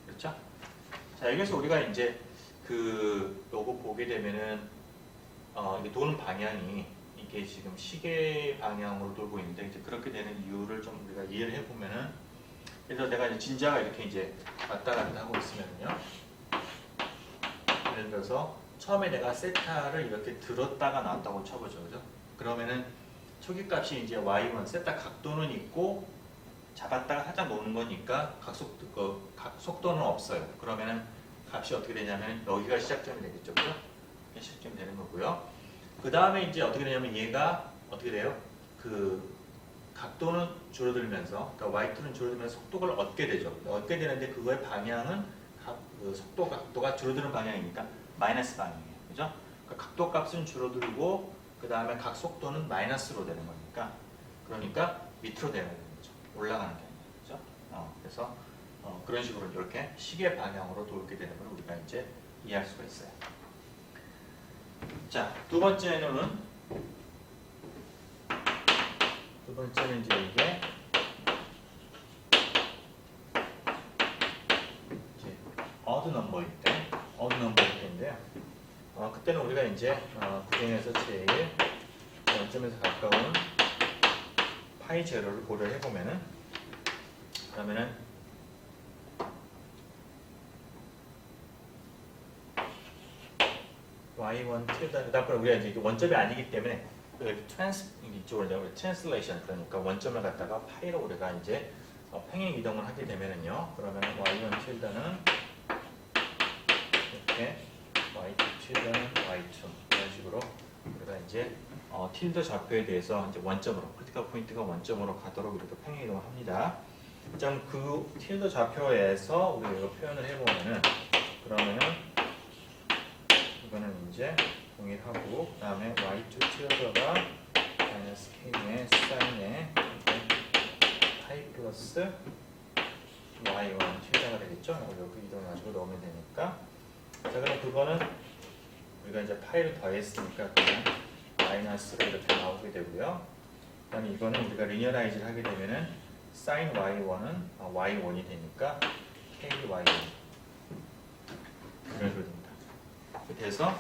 그렇죠? 자, 여기서 우리가 이제 요거 보게 되면은 이게 도는 방향이 이게 지금 시계 방향으로 돌고 있는데 이제 그렇게 되는 이유를 좀 우리가 이해를 해보면은, 그래서 내가 이제 진자가 이렇게 이제 왔다 갔다 하고 있으면요. 예를 들어서 처음에 내가 세타를 이렇게 들었다가 나왔다고 쳐보죠, 그죠? 그러면은 초기값이 이제 y1 세타 각도는 있고 잡았다가 살짝 놓는 거니까 속도는 없어요. 그러면은 값이 어떻게 되냐면 여기가 시작점이 되겠죠, 그죠? 시작점이 되는 거고요. 그 다음에 이제 어떻게 되냐면 얘가 어떻게 돼요? 그 각도는 줄어들면서, 그러니까 y2는 줄어들면서 속도를 얻게 되죠. 얻게 되는데 그거의 방향은 그 속도 각도가 줄어드는 방향이니까 마이너스 방향이에요, 그죠? 그러니까 각도 값은 줄어들고 그 다음에 각 속도는 마이너스로 되는 거니까 그러니까 밑으로 되는 거죠. 올라가는 게 아니라 그죠? 그래서 그런 식으로 이렇게 시계 방향으로 돌게 되는 걸 우리가 이제 이해할 수가 있어요. 자, 두 번째는 이제 이게 이제 odd number일 때인데요. 그때는 우리가 이제 구중에서 제일 원점에서 가까운 파이 제로를 고려해 보면은 그러면은 y1 tilde 그다음 우리가 이제 원점이 아니기 때문에 이쪽으로 트랜슬레이션 그러니까 원점을 갖다가 파이로 우리가 이제 평행 이동을 하게 되면은요. 그러면 y1 tilde는 이렇게 y2 tilde는 y2 이런 식으로 우리가 이제 틸더 좌표에 대해서 이제 원점으로 크리티컬 포인트가 원점으로 가도록 이렇게 평행 이동을 합니다. 좀 그 틸더 좌표에서 우리가 이거 표현을 해보면은 그러면은 이거는 이제 동일하고 그 다음에 y2 틸더가 마이너스 k의 사인에 파이 플러스 y1 틸더가 되겠죠? 여기 이동해가지고 넣으면 되니까 자 그럼 그거는 우리가 이제 파이를 더했으니까 그냥 마이너스로 이렇게 나오게 되고요. 그 다음에 이거는 우리가 리니어라이즈를 하게 되면은 sin y1은 y1이 되니까 ky 이런 식으로 됩니다. 그래서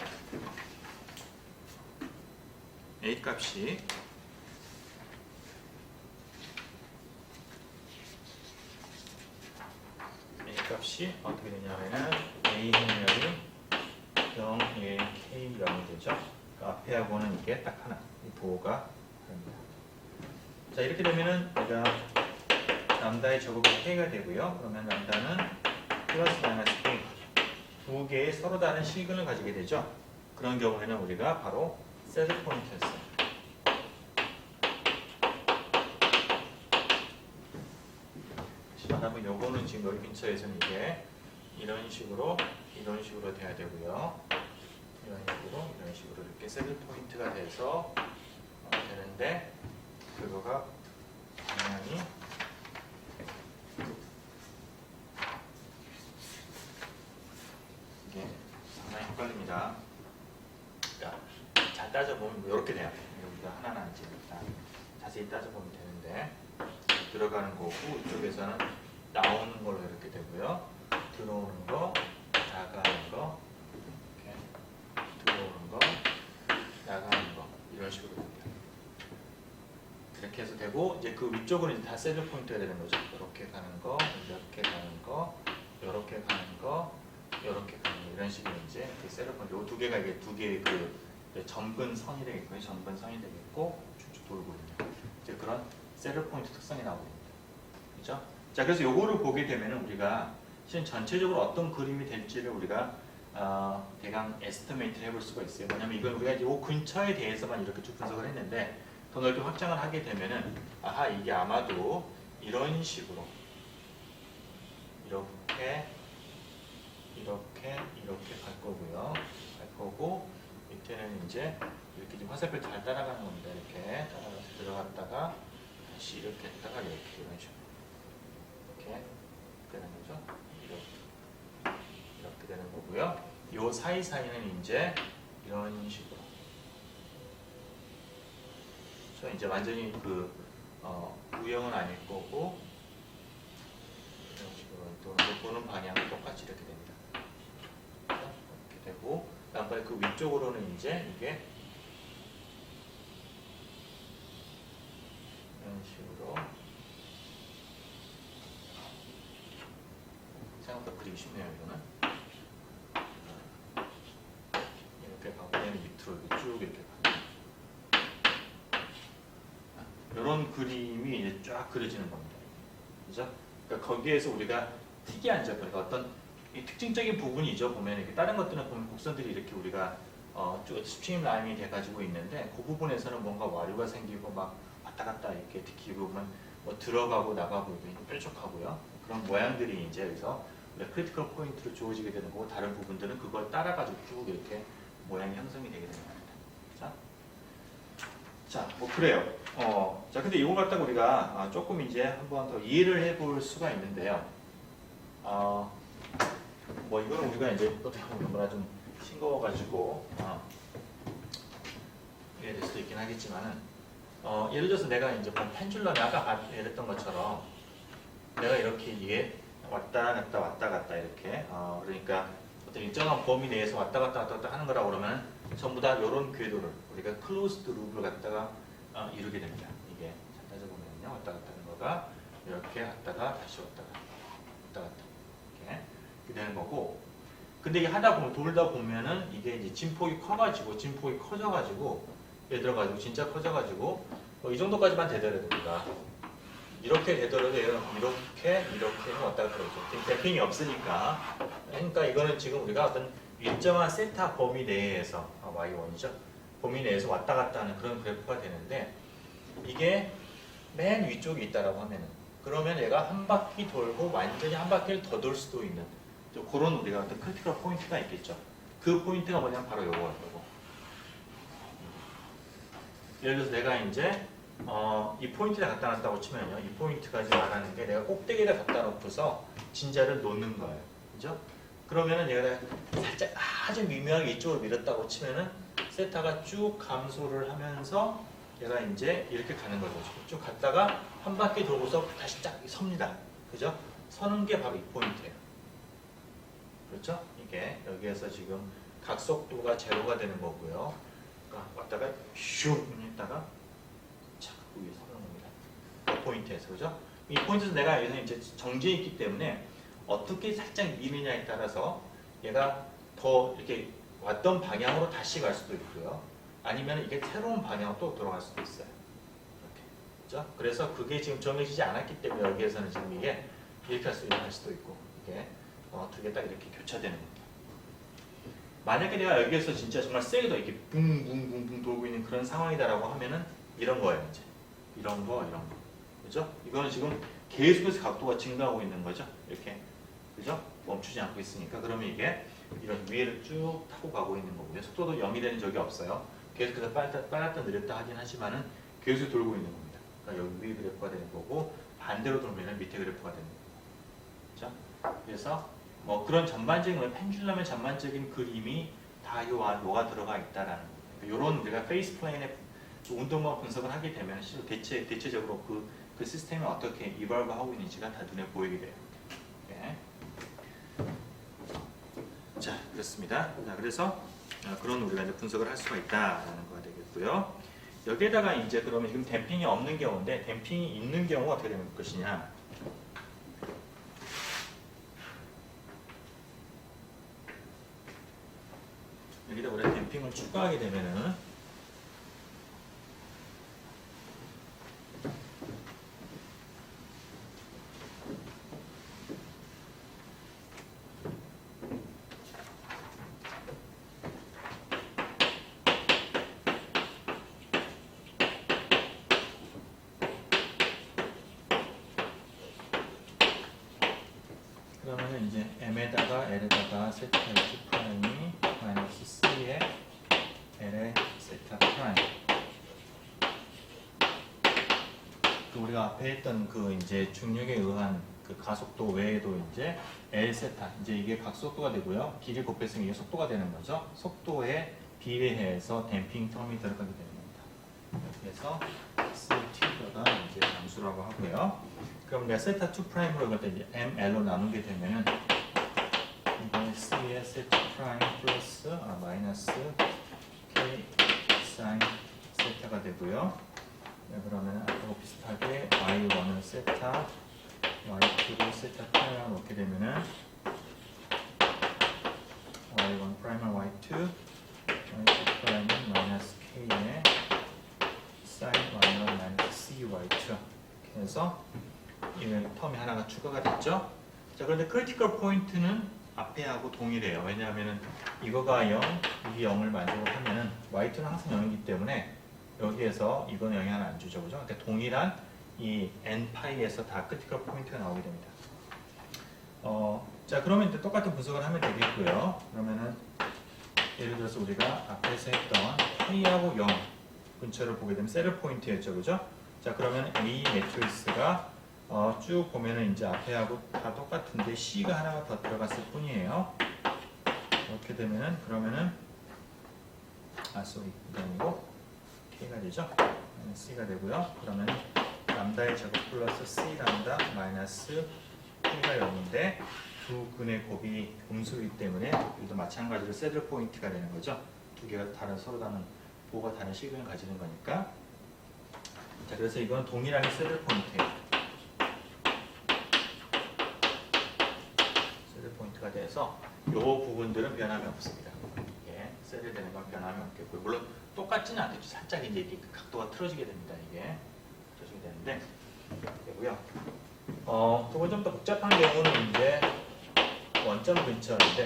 a 값이 어떻게 되냐면은 a 행렬이 0, 1, k 0이 되죠. 그 앞에하고는 이게 딱 하나, 이 부호가 다릅니다. 자 이렇게 되면은 내가 람다의 제곱이 k가 되고요. 그러면 람다는 플러스 마이너스 k 두 개의 서로 다른 실근을 가지게 되죠. 그런 경우에는 우리가 바로 세트 포인트였어요. 그러면 요거는 지금 여기 근처에서는 이게 이런 식으로 돼야 되고요. 이런 식으로 이렇게 세트 포인트가 돼서 되는데 그거가 방향이 이게 상당히 헷갈립니다. 그러니까 잘 따져보면 이렇게 돼요. 여기가 하나는 이제 일단 자세히 따져보면 되는데 들어가는 거고 이쪽에서는 나오는 걸로 이렇게 되고요. 들어오는 거, 나가는 거, 이렇게 들어오는 거, 나가는 거 이런 식으로 됩니다. 이렇게 해서 되고 이제 그 위쪽은 이제 다 세트 포인트가 되는 거죠. 이렇게 가는 거, 이렇게 가는 거, 이렇게 가는 거, 이렇게 가는 거 이런 식으로 이제 그 세트 포인트 이 두 개가 이게 두 개의 그 전근선이 되겠고요. 전근선이 되겠고 쭉쭉 돌고 있는 이제 그런 세트 포인트 특성이 나오거든요. 그죠? 자, 그래서 요거를 보게 되면 우리가 실은 전체적으로 어떤 그림이 될지를 우리가 대강 에스티메이트를 해볼 수가 있어요. 왜냐면 이건 우리가 이 근처에 대해서만 이렇게 쭉 분석을 했는데 더 넓게 확장을 하게 되면은 아하 이게 아마도 이런 식으로 이렇게 갈 거고요. 갈 거고 밑에는 이제 이렇게 지금 화살표 잘 따라가는 겁니다. 이렇게 따라가서 들어갔다가 다시 이렇게 했다가 이렇게 이런 식으로 이렇게 되는 거죠. 이렇게 되는 거고요. 요 사이사이는 이제 이런 식으로. 그래서 이제 완전히 그 U형은 아닐 거고 이런 식으로 보는 방향은 똑같이 이렇게 됩니다. 이렇게 되고 다음번에 그 위쪽으로는 이제 이게 이런 식으로 생각보다 그리기 쉽네요. 이거는 이렇게 가고 얘는 밑으로 이렇게 쭉 이렇게 가요. 이런 그림이 이제 쫙 그려지는 겁니다. 그죠? 그러니까 거기에서 우리가 특이한 점, 그러니까 어떤 이 특징적인 부분이죠. 보면 이렇게 다른 것들은 보면 곡선들이 이렇게 우리가 쭉 스트림 라인이 돼가지고 있는데 그 부분에서는 뭔가 와류가 생기고 막 왔다 갔다 이렇게 특히 보면 뭐 들어가고 나가고 뾰족하고요. 그런 모양들이 이제 여기서 크리티컬 포인트로 주어지게 되는 거고 다른 부분들은 그걸 따라가지고 쭉 이렇게 모양이 형성이 되게 되는 겁니다. 자, 자, 뭐 그래요. 자, 근데 이걸 갖다가 우리가 조금 이제 한번 더 이해를 해볼 수가 있는데요. 뭐 이거는 우리가 이제 어떻게 보면 뭐라 좀 싱거워가지고 이해될 수도 있긴 하겠지만은 예를 들어서 내가 이제 펜줄럼이 아까 얘기했던 것처럼 내가 이렇게 이게 왔다 갔다 이렇게 그러니까 어떤 일정한 범위 내에서 왔다 갔다 하는 거라고 그러면 전부 다 이런 궤도를 우리가 클로즈드 룹을 갖다가 이루게 됩니다. 이게 자, 따져보면요, 왔다 갔다 하는 거가 이렇게 왔다가 다시 왔다 갔다 이렇게 되는 거고. 근데 이게 하다 보면 돌다 보면은 이게 이제 진폭이 커가지고 진폭이 커져가지고 예를 들어가지고 진짜 커져가지고 이 정도까지만 되더라도 우리가 이렇게 되더라도 이렇게 왔다 갔다 하죠. 지금 대핑이 없으니까. 그러니까 이거는 지금 우리가 어떤 일정한 세타 범위 내에서 y1이죠. 범위 내에서 왔다 갔다 하는 그런 그래프가 되는데 이게 맨 위쪽에 있다라고 하면은 그러면 얘가 한 바퀴 돌고 완전히 한 바퀴를 더 돌 수도 있는 그런 우리가 어떤 크리티컬 포인트가 있겠죠. 그 포인트가 뭐냐면 바로 요거예요. 예를 들어서 내가 이제 이 포인트에 갖다 놨다고 치면요. 이 포인트가 지금 말하는 게 내가 꼭대기에다 갖다 놓고서 진자를 놓는 거예요. 그죠? 그러면은 내가 살짝 아주 미묘하게 이쪽으로 밀었다고 치면은 세타가 쭉 감소를 하면서 얘가 이제 이렇게 가는 거죠. 쭉 갔다가 한 바퀴 돌고서 다시 쫙 섭니다. 그죠? 서는 게 바로 이 포인트예요. 그렇죠? 이게 여기에서 지금 각속도가 제로가 되는 거고요. 그러니까 왔다가 슉 했다가 착 위에 서는 겁니다. 그 포인트에서 그죠? 이 포인트에서 내가 여기서 이제 정지해 있기 때문에 어떻게 살짝 미느냐에 따라서 얘가 더 이렇게 왔던 방향으로 다시 갈 수도 있고요. 아니면 이게 새로운 방향으로 또 돌아갈 수도 있어요. 이렇게. 그죠? 그래서 그게 지금 정해지지 않았기 때문에 여기에서는 지금 이게 이렇게 할 수도 있고 이게 두 개 딱 이렇게 교차되는 겁니다. 만약에 내가 여기에서 진짜 정말 세게도 이렇게 붕붕붕붕 돌고 있는 그런 상황이다라고 하면은 이런 거예요. 이제 이런 거. 그죠? 이거는 지금 계속해서 각도가 증가하고 있는 거죠. 이렇게. 그죠? 멈추지 않고 있으니까. 그러면 이게 이런 위에를 쭉 타고 가고 있는 거고요. 속도도 0이 되는 적이 없어요. 계속해서 빨랐다 느렸다 하긴 하지만은 계속 돌고 있는 겁니다. 그러니까 여기 위에 그래프가 되는 거고 반대로 돌면 밑에 그래프가 되는 거고. 그죠? 그래서 뭐 그런 전반적인 펜줄럼의 전반적인 그림이 다 요가 들어가 있다라는 거예요. 이런 우리가 페이스 플레인의 운동만 분석을 하게 되면 실제 대체적으로 그 시스템이 어떻게 이발브 하고 있는지가 다 눈에 보이게 돼요. 네. 자, 그렇습니다. 자, 그래서 그런 우리가 이제 분석을 할 수가 있다라는 거가 되겠고요. 여기에다가 이제 그러면 지금 댐핑이 없는 경우인데 댐핑이 있는 경우가 어떻게 될 것이냐? 여기다 우리가 댐핑을 추가하게 되면은 그러면은 이제 m에다가 l에다가 세타 H 프라임이 마이너스 C에 L의 세타 프라임. 그 우리가 앞에 했던 그 이제 중력에 의한 그 가속도 외에도 이제 L 세타 이제 이게 각속도가 되고요. 길이 곱했으면 이게 속도가 되는 거죠. 속도에 비례해서 댐핑 텀이 들어가게 되는 겁니다. 그래서 CT가 이제 함수라고 하고요. 그럼 내가 세타 2 프라임으로 이걸 이제 ML로 나누게 되면은 이게 C의 세타 프라임 플러스 마이너스 K 사인 세타가 되고요. 네, 그러면 아까 비슷하게 Y1을 세타, Y2를 세타 프라임을 놓게 되면은 Y1 프라임을 Y2, Y2 프라임은 마이너스 K에 사인 Y1 마이너스 CY2 이렇게 해서 이 텀이 하나가 추가가 됐죠. 자, 그런데 크리티컬 포인트는 앞에 하고 동일해요. 왜냐하면은 이거가 0, 이게 0을 만족을 하면은 y2는 항상 0이기 때문에 여기에서 이거는 영향을 안 주죠, 그죠? 그러니까 동일한 이 n파이에서 다 크리티컬 포인트가 나오게 됩니다. 자, 그러면 이제 똑같은 분석을 하면 되겠고요. 그러면은 예를 들어서 우리가 앞에서 했던 파이하고 0 근처를 보게 되면 새들 포인트였죠, 그죠? 자, 그러면 A 매트리스가 쭉 보면은 이제 앞에하고 다 똑같은데 C가 하나가 더 들어갔을 뿐이에요. 이렇게 되면은 그러면은 이게 아니고 K가 되죠? C가 되고요. 그러면 람다의 제곱 플러스 C 람다 마이너스 K가 0인데 두 근의 곱이 음수이기 때문에 여기도 마찬가지로 새들 포인트가 되는 거죠. 두 개가 다른 서로 다른 보가 다른 실근을 가지는 거니까. 자, 그래서 이건 동일하게 새들 포인트예요. 새들 포인트가 돼서 이 부분들은 변함이 없습니다. 이게 새들 되는 건 변함이 없겠고요. 물론 똑같지는 않겠죠. 살짝 이제 이 각도가 틀어지게 됩니다. 이게 틀어지게 되는데 되고요. 그건 좀 더 복잡한 경우는 이제 원점 근처인데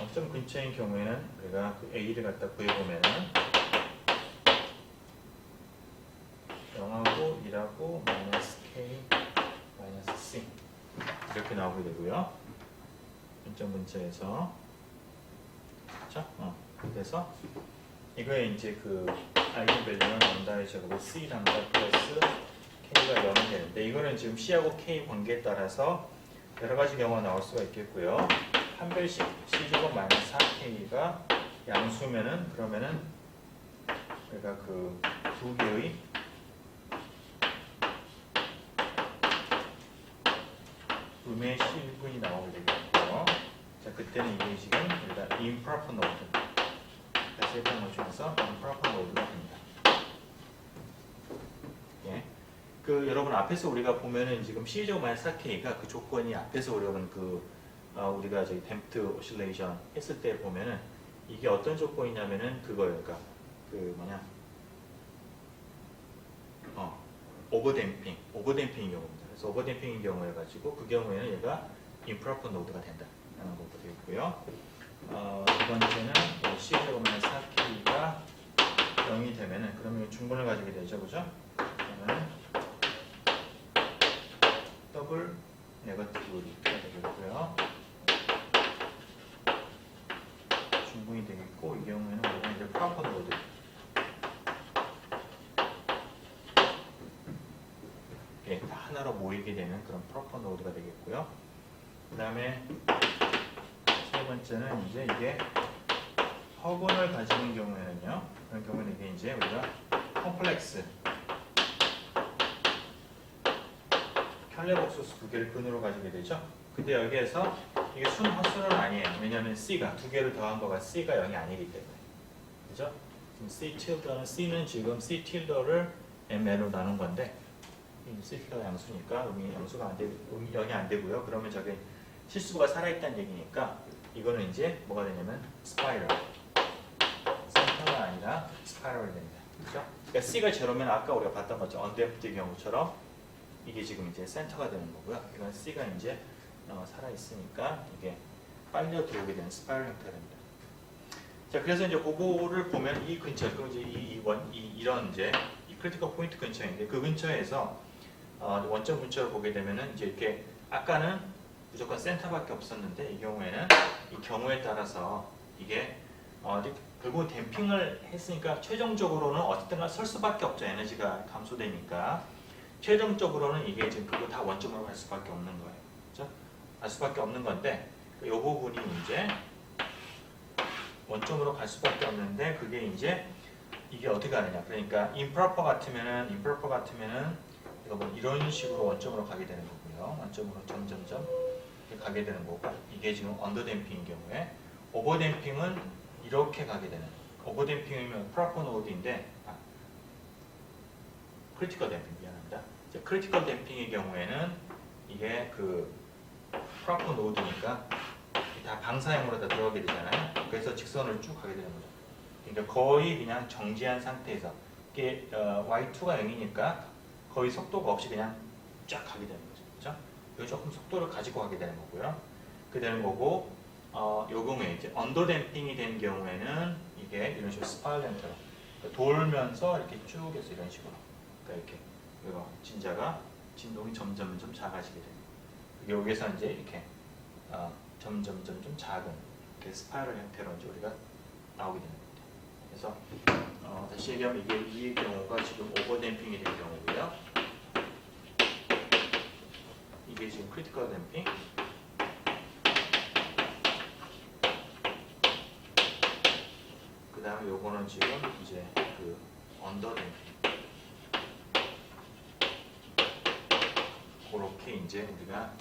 원점 근처인 경우에는 우리가 그 A를 갖다 구해보면은 0하고 1하고 마이너스 K 마이너스 C 이렇게 나오게 되고요. 원점 근처에서 그렇죠? 그래서 이거에 이제 그 아이겐 밸류는 람다의 제곱을 C 람다 플러스 K가 0이 되는데 이거는 지금 C하고 K 관계에 따라서 여러 가지 경우가 나올 수가 있겠고요. 한 별씩 C제곱 마이너스 4K가 양수면은 그러면은 우리가 그 두 개의 음의 실근이 나오게 되겠고요. 자, 그때는 이게 지금 우리가 improper node 다시 했던 것 중에서 improper node가 됩니다. 예. 그 여러분 앞에서 우리가 보면은 지금 C제곱 마이너스 4K가 그 조건이 앞에서 여러분 우리가 저기 댐프트 오실레이션 했을 때 보면은 이게 어떤 조건이냐면은 그거예요. 그러니까 그 오버댐핑인 경우입니다. 그래서 오버댐핑인 경우에 가지고 그 경우에는 얘가 improper node가 된다라는 것도 되겠고요. 두 번째는 C제곱 마이너스 4K가 0이 되면은 그러면 중분을 가지게 되죠, 그죠? 그러면은 더블 네거티브 리프가 되겠고요. 중분이 되겠고 이 경우에는 우리가 이제 프로퍼 노드 이렇게 다 하나로 모이게 되는 그런 프로퍼 노드가 되겠고요. 그 다음에 세 번째는 이제 이게 허근을 가지는 경우에는요. 그런 경우는 이게 이제 우리가 컴플렉스 켤레복소수 두 개를 근으로 가지게 되죠. 근데 여기에서 이게 순허수는 아니에요. 왜냐하면 C가 두 개를 더한 거가 C가 0이 아니기 때문에. 그죠? 지금 C tilde는 C는 지금 C tilde를 ML로 나눈 건데 C tilde가 양수니까 양수가 안 되고 0이 안 되고요. 그러면 저게 실수가 살아있다는 얘기니까 이거는 이제 뭐가 되냐면 스파이럴. 센터가 아니라 스파이럴이 됩니다. 그죠? 그러니까 C가 제로면 아까 우리가 봤던 것처럼 언데프트의 경우처럼 이게 지금 이제 센터가 되는 거고요. 이건 C가 이제 살아 있으니까 이게 빨려 들어오게 되는 스파이럴 형태가 됩니다. 자, 그래서 이제 그거를 보면 이 근처, 그 이제 이런 이제 이 크리티컬 포인트 근처인데 그 근처에서 원점 근처를 보게 되면은 이제 이렇게 아까는 무조건 센터밖에 없었는데 이 경우에는 이 경우에 따라서 이게 결국 댐핑을 했으니까 최종적으로는 어쨌든 설 수밖에 없죠. 에너지가 감소되니까. 최종적으로는 이게 지금 그거 다 원점으로 갈 수밖에 없는 거예요. 그렇죠? 갈 수밖에 없는 건데 이 부분이 이제 원점으로 갈 수밖에 없는데 그게 이제 이게 어떻게 가느냐. 그러니까 improper 같으면은 이거 뭐 이런 식으로 원점으로 가게 되는 거고요. 원점으로 점점점 이렇게 가게 되는 거고 이게 지금 언더댐핑인 경우에 오버댐핑은 이렇게 가게 되는 오버댐핑이면 proper node인데 크리티컬 댐핑 미안합니다. 크리티컬 댐핑의 경우에는 이게 그 프로퍼 노드니까 다 방사형으로 다 들어가게 되잖아요. 그래서 직선을 쭉 가게 되는 거죠. 그러니까 거의 그냥 정지한 상태에서 이게 y2가 0이니까 거의 속도가 없이 그냥 쫙 가게 되는 거죠. 그렇죠? 여기 조금 속도를 가지고 가게 되는 거고요. 그 되는 거고 요 경우에 이제 언더댐핑이 된 경우에는 이게 이런 식으로 스파이럴 형태로 돌면서 이렇게 쭉 해서 이런 식으로 이렇게 이거 진동이 점점 작아지게 돼요. 여기서 이제 이렇게 점점 작은 이렇게 스파이럴 형태로 이제 우리가 나오게 되는 겁니다. 그래서 다시 얘기하면 이게 이 경우가 지금 오버댐핑이 된 경우고요. 이게 지금 크리티컬 댐핑. 그 다음에 요거는 지금 이제 그 언더 댐핑. 그렇게 이제 우리가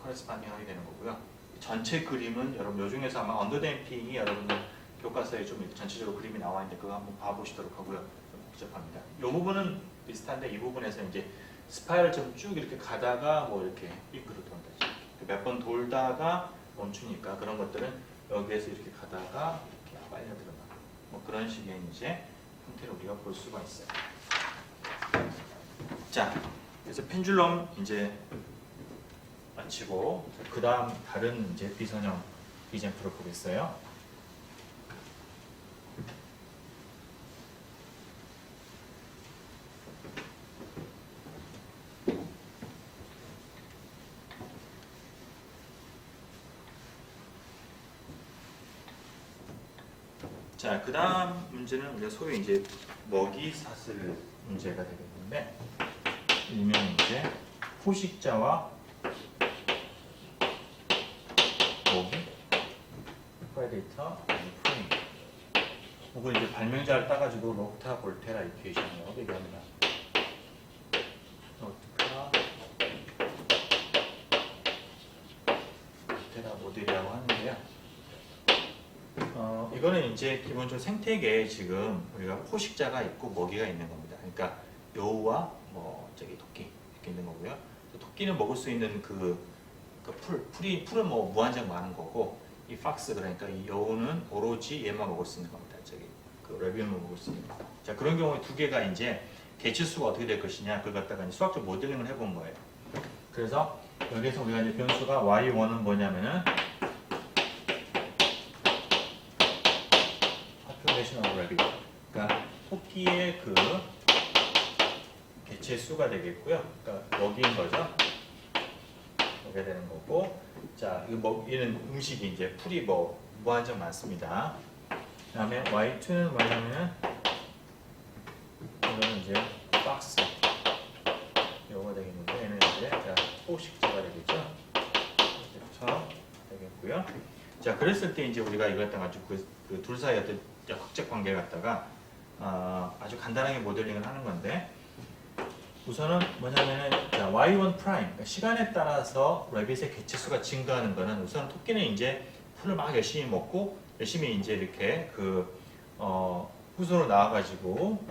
커레스판딩 하게 되는 거고요. 전체 그림은 여러분 요 중에서 아마 언더 댐핑이 여러분들 교과서에 좀 전체적으로 그림이 나와 있는데 그거 한번 봐보시도록 하고요. 좀 복잡합니다. 이 부분은 비슷한데 이 부분에서 이제 스파이럴 좀 쭉 이렇게 가다가 뭐 이렇게 삐끄로 돈다지. 몇 번 돌다가 멈추니까 그런 것들은 여기에서 이렇게 가다가 이렇게 빨려 들어가. 뭐 그런 식의 이제 형태를 우리가 볼 수가 있어요. 자, 그래서 펜줄럼 이제 마치고 그 다음 다른 이제 비선형 비젠프를 보겠어요. 자, 그 다음 문제는 우리가 소위 이제 먹이 사슬 문제가 되겠는데, 일명 이제 포식자와 먹이, 프레데이터, 프레이. 혹은 이제 발명자를 따가지고 록타 볼테라 이퀘이션이라고 얘기합니다. 록타 볼테라 모델이라고 하는데요. 이거는 이제 기본적으로 생태계에 지금 우리가 포식자가 있고 먹이가 있는 겁니다. 그러니까 여우와 뭐 저기 토끼 이렇게 있는 거고요. 토끼는 먹을 수 있는 풀은 뭐 무한정 많은 거고, 이 팍스 그러니까 이 여우는 오로지 얘만 먹을 수 있는 겁니다. 저기 그 레비온만 먹을 수 있는 거. 자, 그런 경우에 두 개가 이제 개체수가 어떻게 될 것이냐 그걸 갖다가 이제 수학적 모델링을 해본 거예요. 그래서 여기서 우리가 이제 변수가 y1은 뭐냐면은 그러니까 토끼의 그 개체 수가 되겠고요. 그러니까 먹이인 거죠. 먹게 되는 거고, 자, 이거 먹이는 음식이 이제 풀이 뭐 무한정 많습니다. 그다음에 y2는 뭐냐면은 이거는 이제 박스 요거 되겠는데 얘는 이제 자 포식자가 되겠죠. 이렇게 되겠고요. 자, 그랬을 때 이제 우리가 이걸 갖다가 아주 그 둘 사이 어떤 역학적 관계를 갖다가 아주 간단하게 모델링을 하는 건데, 우선은 뭐냐면은 자, y1 프라임 그러니까 시간에 따라서 레빗의 개체수가 증가하는 거는 우선 토끼는 이제 풀을 막 열심히 먹고 열심히 이제 이렇게 후손으로 나와가지고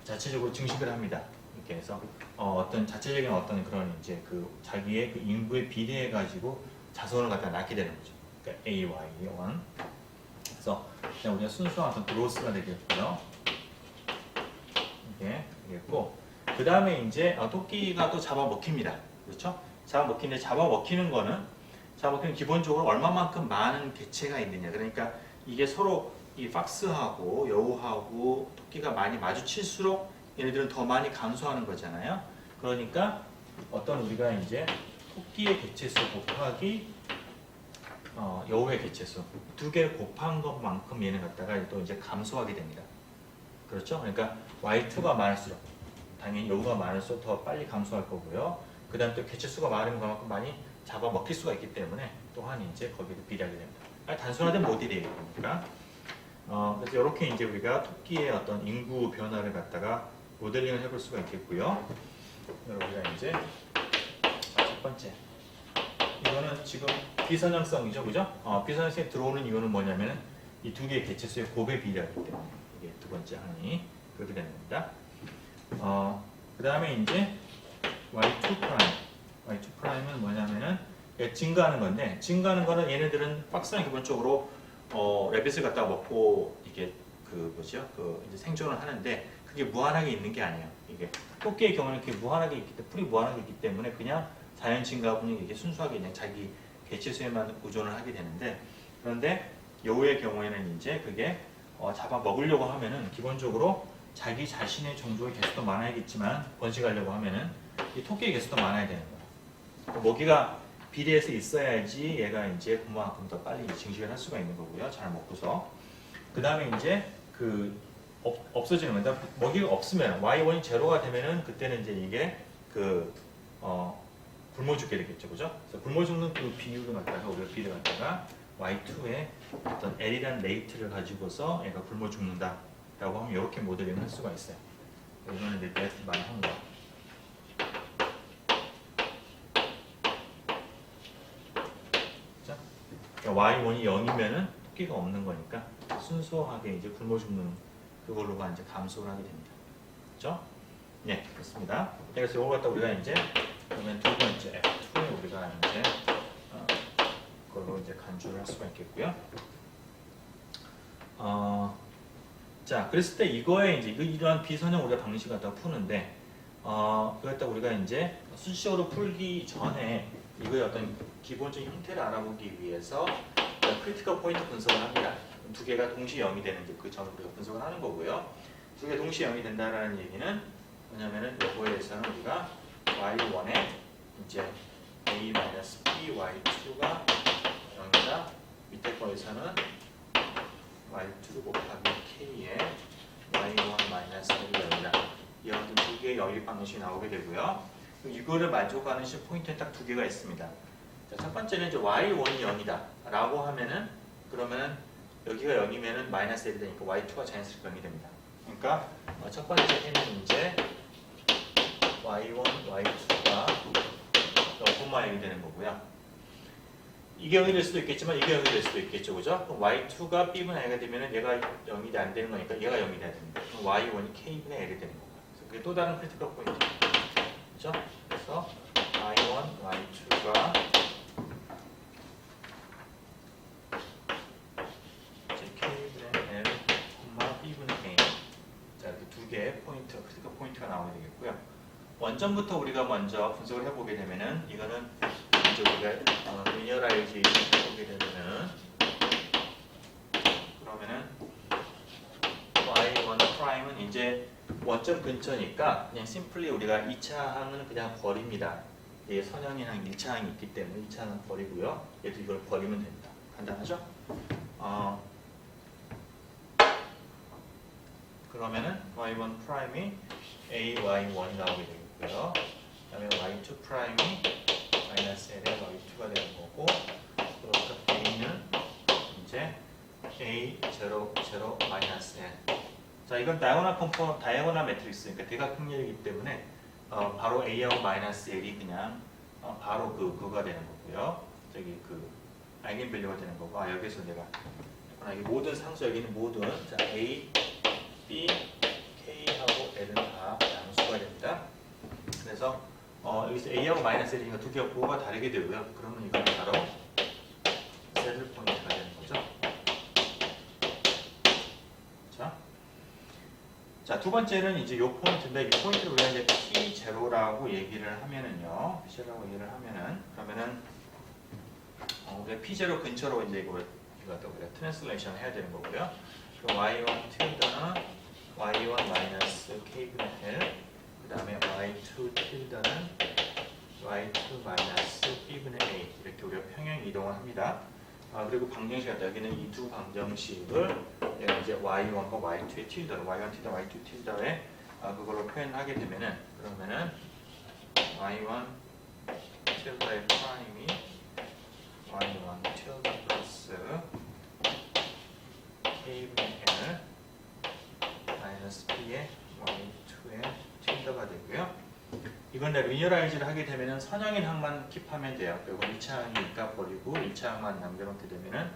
자체적으로 증식을 합니다. 이렇게 해서 어떤 자체적인 어떤 그런 이제 그 자기의 그 인구에 비례해 가지고 자손을 갖다 낳게 되는 거죠. 그러니까 AY1. 그래서 그냥 우리가 순수한 어떤 그로스가 되겠고요. 이게 되겠고, 그 다음에 이제 토끼가 또 잡아먹힙니다. 그렇죠? 잡아먹히는 거는 기본적으로 얼마만큼 많은 개체가 있느냐. 그러니까 이게 서로 이 팍스하고 여우하고 토끼가 많이 마주칠수록 얘네들은 더 많이 감소하는 거잖아요. 그러니까 어떤 우리가 이제 토끼의 개체수 곱하기 여우의 개체수 두 개를 곱한 것만큼 얘는 갖다가 또 이제 감소하게 됩니다. 그렇죠? 그러니까 y2가 많을수록 당연히 여우가 많을수록 더 빨리 감소할 거고요. 그 다음 또 개체수가 많은 것만큼 많이 잡아먹힐 수가 있기 때문에 또한 이제 거기도 비례하게 됩니다. 단순화된 모델이에요. 그러니까 그래서 이렇게 이제 우리가 토끼의 어떤 인구 변화를 갖다가 모델링을 해볼 수가 있겠고요. 우리가 이제 첫 번째 이거는 지금 비선형성이죠, 그죠? 비선형성이 들어오는 이유는 뭐냐면은 이 두 개의 개체수의 곱에 비례하기 때문에 이게 두 번째 항이 그렇게 되는 겁니다. 그 다음에 이제 y2 프라임은 뭐냐면은 증가하는 건데, 증가하는 거는 얘네들은 박스는 기본적으로 레빗을 갖다 먹고 이게 이제 생존을 하는데 그게 무한하게 있는 게 아니에요. 이게 토끼의 경우는 이렇게 무한하게 있기 때문에 풀이 무한하게 있기 때문에 그냥 자연 증가분이 이게 순수하게 그냥 자기 개체수에만 의존을 하게 되는데, 그런데 여우의 경우에는 이제 그게 잡아 먹으려고 하면은 기본적으로 자기 자신의 종족의 개수도 많아야겠지만 번식하려고 하면은 이 토끼의 개수도 많아야 되는 거예요. 먹이가 비례해서 있어야지 얘가 이제 그만큼 더 빨리 증식을 할 수가 있는 거고요. 잘 먹고서. 그 다음에 이제 그 없어지는 겁니다. 먹이가 없으면 y1이 제로가 되면은 그때는 이제 이게 그 굶어 죽게 되겠죠, 그죠? 그래서 굶어 죽는 그 비율을 갖다가 우리가 비례를 갖다가 y2의 어떤 l이라는 레이트를 가지고서 얘가 굶어 죽는다라고 하면 이렇게 모델링을 할 수가 있어요. 이거는 이제 테스트 많이 한 거. y1이 0이면은 토끼가 없는 거니까 순수하게 이제 굶어 죽는 그걸로가 이제 감소를 하게 됩니다. 그렇죠? 네, 그렇습니다. 그래서 이걸 갖다 우리가 이제 그러면 두 번째 F2에 우리가 이제 그걸로 이제 간주를 할 수가 있겠고요. 자, 그랬을 때 이거에 이제 이러한 비선형 우리가 방식 갖다가 푸는데 그걸 갖다 우리가 이제 수식적으로 풀기 전에 이거의 어떤 기본적인 형태를 알아보기 위해서 크리티컬 포인트 분석을 합니다. 두 개가 동시에 0이 되는 그 점을 우리가 분석을 하는 거고요. 두 개 동시에 0이 된다라는 얘기는 뭐냐면은 이거에 대해서는 우리가 y1에 이제 a-b y2가 0이다. 밑에 거에서는 y2 곱하기 k에 y1 이 0이다. 이런 두 개의 연립 방식이 나오게 되고요. 이거를 만족하는 포인트는 딱 두 개가 있습니다. 자, 첫 번째는 이제 y1이 0이다 라고 하면은 그러면 여기가 0이면은 마이너스 1이 되니까 y2가 자연스럽게 0이 됩니다. 그러니까 첫 번째는 이제 y1, y2가 0,1이 되는 거고요. 이게 0이 될 수도 있겠지만 이게 0이 될 수도 있겠죠, 그죠? 그럼 y2가 b분의 a가 되면은 얘가 0이 안 되는 거니까 얘가 0이 돼야 됩니다. 그럼 y1이 k분의 l이 되는 거고요. 그래서 그게 또 다른 크리티컬 포인트입니다. 그죠? 그래서 y1, y2가 k분의 l, b분의 a. 자, 이렇게 두 개의 포인트, 크리티컬 포인트가 나오게 되겠고요. 원점부터 우리가 먼저 분석을 해보게 되면은 이거는 이제 우리가 리니어라이제이션 해보게 되면은 그러면은 y1 프라임은 이제 원점 근처니까 그냥 심플리 우리가 2차 항은 그냥 버립니다. 얘 선형이랑 1차 항이 있기 때문에 2차 항은 버리고요. 얘도 이걸 버리면 됩니다. 간단하죠? 그러면은 y1 프라임이 ay1이 나오게 되겠고요. 그 다음에 y2 프라임이 마이너스 l의 y2가 되는 거고, 그래서 a는 이제 a0, 0, 마이너스 l. 자, 이건 다이아고널 매트릭스, 그러니까 대각형렬이기 때문에 바로 a하고 마이너스 l이 그냥 바로 그거가 되는 거고요. 저기 그 아이겐밸류가 되는 거고, 여기서 내가 이 모든 상수 여기는 모든 자 a, b, k하고 l은 다 양수가 됩니다. 그래서 여기서 a하고 마이너스 l이니까 두 개가 부호가 다르게 되고요. 그러면 이건 바로 새들 포인트가 되는 거죠. 자, 두 번째는 이제 요 포인트인데, 이 포인트를 우리가 이제 P0라고 얘기를 하면은요, P0라고 얘기를 하면은, 그러면은, 우리가 P0 근처로 이제 이거 갖다 우리가 트랜슬레이션 해야 되는 거고요. 그럼 Y1 tilde는 Y1 마이너스 K분의 L, 그 다음에 Y2 tilde는 Y2 마이너스 B분의 A, 이렇게 우리가 평행 이동을 합니다. 그리고 방정식 같다. 여기는 이 두 방정식을 이제 y1과 y2의 tilde로 y1 tilde, y2 tilde에 그걸로 표현하게 되면은 그러면은 y1 tilde의 프라임이 y1 tilde 플러스 k분의 l 마이너스 b의 y2의 tilde가 되고요. 이건 리니어라이즈를 하게 되면은 선형인 항만 킵하면 돼요. 그리고 1차 항이니까 버리고 1차 항만 남겨놓게 되면은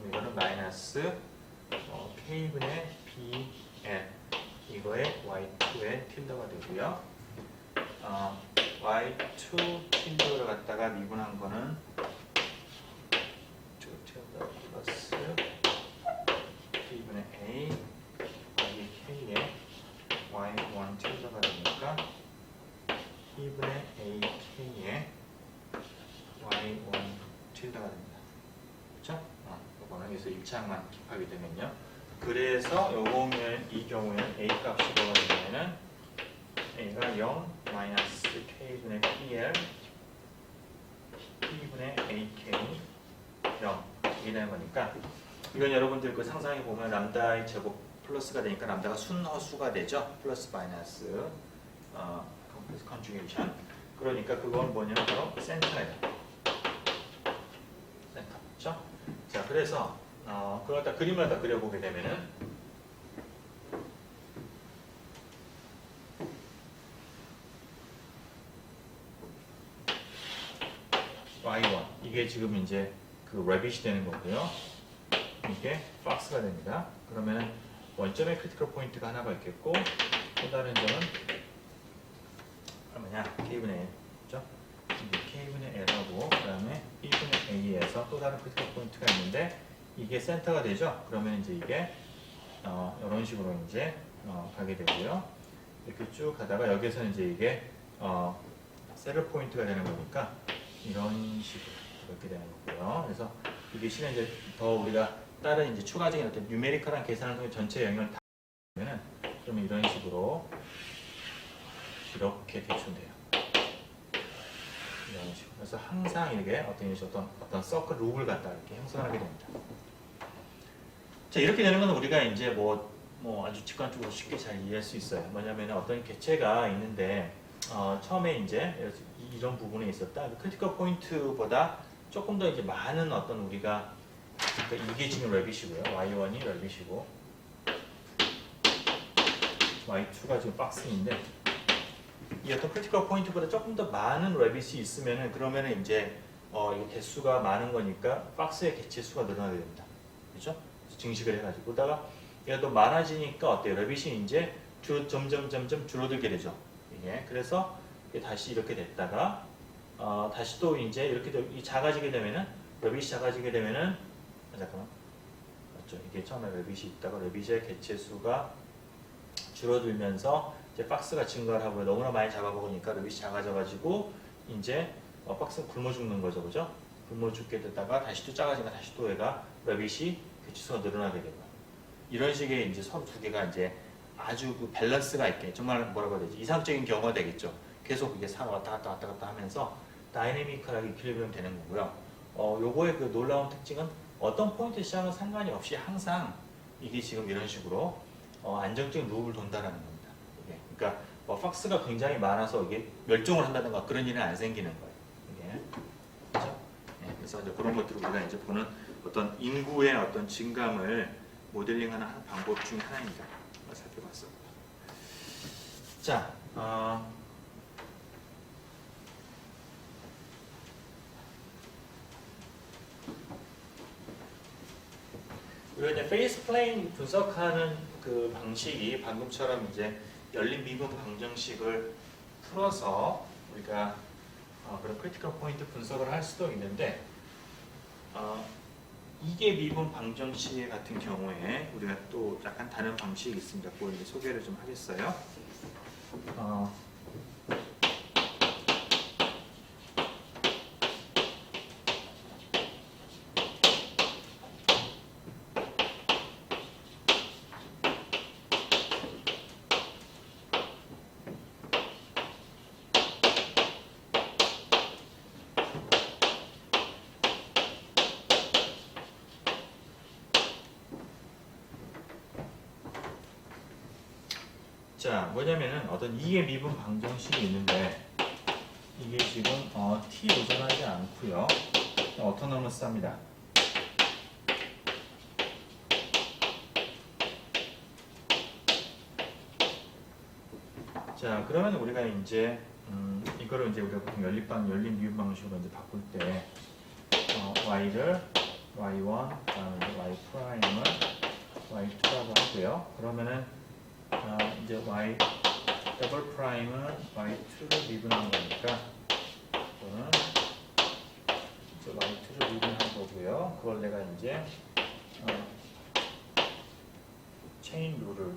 이거는 마이너스 k분의 bl 이거의 y2의 tilde가 되고요. y2 tilde를 갖다가 미분한 거는 2 tilde 플러스 b분의 a 여기 k의 y1 tilde가 되니까 B분의 AK의 Y1 tilde가 됩니다. 그렇죠? 이거는 여기서 1차항만 킵하게 되면요. 그래서 이 경우에는 A 값이 뭐가 되냐면은 A가 0 마이너스 K분의 PL P분의 AK 0 이게 되는 거니까 이건 여러분들 그 상상해 보면 람다의 제곱 플러스가 되니까 람다가 순허수가 되죠. 플러스 마이너스 컴플렉스 컨주게이션. 그러니까 그건 뭐냐면 바로 센터예요. 센터. 그렇죠? 자, 그래서 그걸 다 그림을 다 그려보게 되면은 Y1 이게 지금 이제 그 래빗이 되는 거고요. 이게 박스가 됩니다. 그러면 원점의 크리티컬 포인트가 하나가 있겠고 또 다른 점은 뭐냐? K분의 L. 그렇죠? 이게 K분의 L하고 그 다음에 B분의 A에서 또 다른 크리티컬 포인트가 있는데 이게 센터가 되죠? 그러면 이제 이게 이런 식으로 이제 가게 되고요. 이렇게 쭉 가다가 여기서는 이제 이게 세럴 포인트가 되는 거니까 이런 식으로 이렇게 되는 거고요. 그래서 이게 실은 이제 더 우리가 다른 이제 추가적인 어떤 뉴메리컬한 계산을 통해 전체 영역을 다 보면은 그러면 이런 식으로 이렇게 대충돼요. 이런 식으로. 그래서 항상 이게 어떤 서클 룹을 갖다 이렇게 형성하게 됩니다. 자, 이렇게 되는 건 우리가 이제 뭐 아주 직관적으로 쉽게 잘 이해할 수 있어요. 뭐냐면 어떤 개체가 있는데 처음에 이제 이런 부분에 있었다. 크리티컬 포인트보다 조금 더 이제 많은 어떤 우리가 그러니까 이게 지금 래빗이고요. Y1이 래빗이고 Y2가 지금 박스인데 이 어떤 크리티컬 포인트보다 조금 더 많은 래빗이 있으면은 그러면은 이제 이 개수가 많은 거니까 박스의 개체 수가 늘어나게 됩니다. 그렇죠? 증식을 해가지고 그러다가 얘가 또 많아지니까 어때요? 래빗이 이제 점점 줄어들게 되죠. 이게 그래서 이게 다시 이렇게 됐다가 다시 또 이제 이렇게 작아지게 되면은 래빗이 작아지게 되면은 잠깐만 맞죠? 이게 처음에 래빗이 있다가 래빗의 개체 수가 줄어들면서 이제 박스가 증가를 하고 너무나 많이 잡아먹으니까 래빗이 작아져가지고 이제 박스가 굶어 죽는 거죠, 그죠? 굶어 죽게 되다가 다시 또 작아지니까 다시 또 얘가 래빗이 개체 수가 늘어나게 되고 이런 식의 이제 서로 두 개가 이제 아주 그 밸런스가 있게 정말 뭐라고 해야 되지? 이상적인 경우가 되겠죠. 계속 이게 왔다 갔다 하면서 다이내미컬하게 이퀄리브리엄 되는 거고요. 요거의 그 놀라운 특징은 어떤 포인트 시장은 상관이 없이 항상 이게 지금 이런 식으로 안정적인 룹을 돈다라는 겁니다. 이게. 그러니까 박스가 굉장히 많아서 이게 멸종을 한다든가 그런 일은 안 생기는 거예요. 이게. 그렇죠? 네, 그래서 이제 그런 것들을 우리가 이제 보는 어떤 인구의 어떤 증감을 모델링하는 한 방법 중에 하나입니다. 살펴봤습니다. 자, 우리가 이제 페이스 플레인 분석하는 그 방식이 방금처럼 이제 열린 미분 방정식을 풀어서 우리가 그런 크리티컬 포인트 분석을 할 수도 있는데 이게 미분 방정식 같은 경우에 우리가 또 약간 다른 방식이 있습니다. 그걸 이제 소개를 좀 하겠어요. 자, 뭐냐면은 어떤 2의 미분 방정식이 있는데 이게 지금 t 오전하지 않고요. 어토노머스합니다. 자, 그러면 우리가 이제 이거를 이제 우리가 보통 열린 미분 방식으로 이제 바꿀 때 y를 y1, 다음에 y 프라임을 y2라고 하고요. 그러면은 이제 y 더블 프라임은 y2를 미분한 거니까 이거는 이제 y2를 미분한 거고요. 그걸 내가 이제 체인 룰을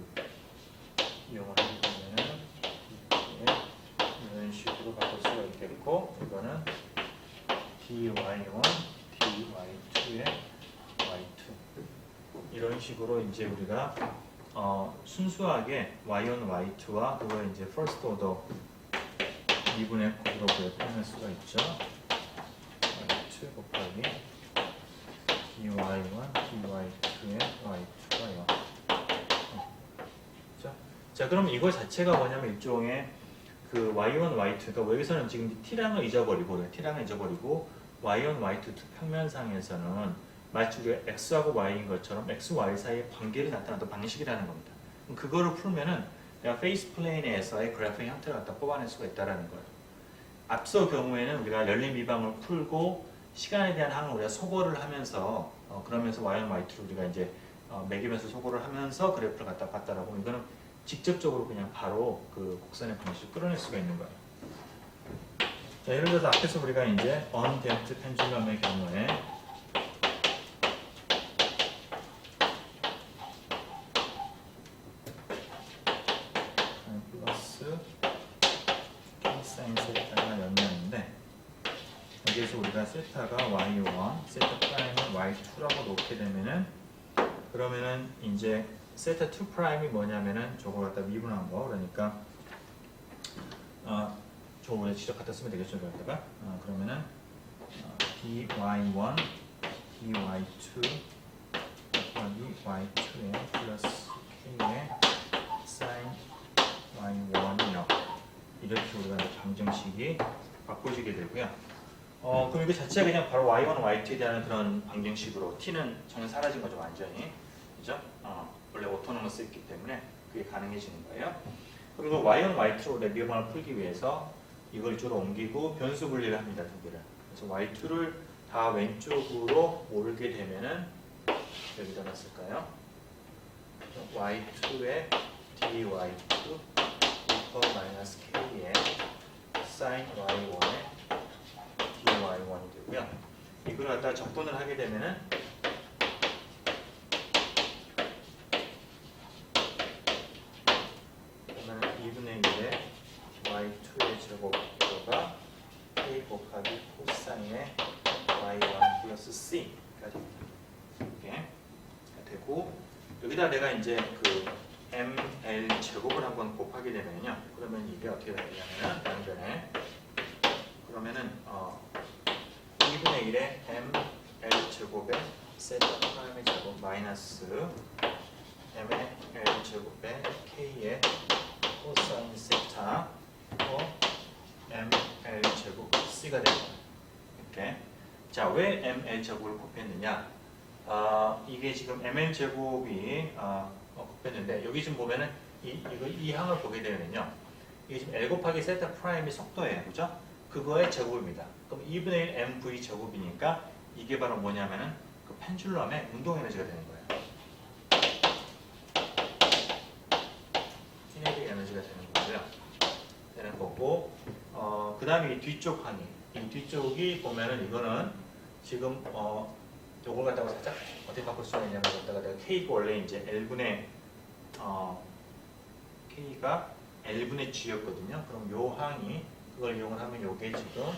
이용하게 되면은 이런 식으로 바꿀 수가 있겠고 이거는 dy1, dy2의 y2 이런 식으로 이제 우리가 순수하게 y1, y2와 그걸 이제 first order 미분의 코드로 표현할 수가 있죠. y2 곱하기 dy1, dy2의 y2가 0. 자, 그럼 이거 자체가 뭐냐면 일종의 그 y1, y2, 그러니까 여기서는 지금 t랑을 잊어버리고, y1, y2 평면상에서는 마치 우리가 x하고 y인 것처럼 x, y 사이의 관계를 나타내는 방식이라는 겁니다. 그럼 그거를 풀면은 내가 페이스 플레인에서의 그래프의 형태를 갖다 뽑아낼 수가 있다는 거예요. 앞서 경우에는 우리가 열린 미방을 풀고 시간에 대한 항을 우리가 소거를 하면서 그러면서 y1, y2를 우리가 이제 매기면서 소거를 하면서 그래프를 갖다 봤다라고 하면 이거는 직접적으로 그냥 바로 그 곡선의 방식을 끌어낼 수가 있는 거예요. 자, 예를 들어서 앞에서 우리가 이제 언댐프드 펜듈럼의 경우에 플러스 K 사인 세타가 연면인데 여기에서 우리가 세타가 y1, 세타 프라임을 y2라고 놓게 되면은 그러면은 이제 세타 2 프라임이 뭐냐면은 저거 갖다 미분한 거 그러니까 저거 우리가 직접 갖다 쓰면 되겠죠 여기다가 그러면은 dy1 dy2 곱하기 y2의 플러스 k의 sin y1이요 이렇게 우리가 방정식이 바꿔지게 되고요. 그럼 이거 자체가 그냥 바로 y1, y2에 대한 그런 방정식으로 t는 전혀 사라진 거죠 완전히 그죠? 원래 오토노머스 있기 때문에 그게 가능해지는 거예요. 그리고 y1, y2로 내 미분을 풀기 위해서 이걸 이쪽으로 옮기고 변수 분리를 합니다. 두 개를. 그래서 y2를 다 왼쪽으로 옮게 되면은 여기다 놨을까요? y2의 dy2 e-k의 sin y1의 dy1이 되고요. 이걸 갖다 적분을 하게 되면은 그러면 2분의 1의 y2의 제곱가 k 곱하기 코사인의 y1 플러스 c가 됩니다. 이렇게 되고 여기다 내가 이제 그 ml 제곱을 한번 곱하게 되면요. 그러면 이게 어떻게 되냐면은 양변에 그러면은 2분의 1의 ml 제곱의 세타 프라임의 제곱 마이너스 m의 l 제곱의 k의 코사인 세타 ml 제곱 c가 됩니다. 이렇게. 자, 왜 ml 제곱을 곱했느냐? 이게 지금 ml 제곱이 곱했는데 여기 지금 보면은 이 항을 보게 되면요. 이게 지금 l 곱하기 세타 프라임이 속도예요, 그죠? 그거의 제곱입니다. 그럼 2분의 1 mv 제곱이니까 이게 바로 뭐냐면은 그 펜듈럼의 운동 에너지가 되는 거예요. 키네틱 에너지가 되는 거고요. 되는 거고, 그 다음에 이 뒤쪽 항이, 이 뒤쪽이 보면은 이거는 지금 요걸 갖다가 살짝 어떻게 바꿀 수가 있냐면 갖다가 내가 K가 원래 이제 L분의 K가 L분의 G였거든요. 그럼 요 항이 그걸 이용을 하면 요게 지금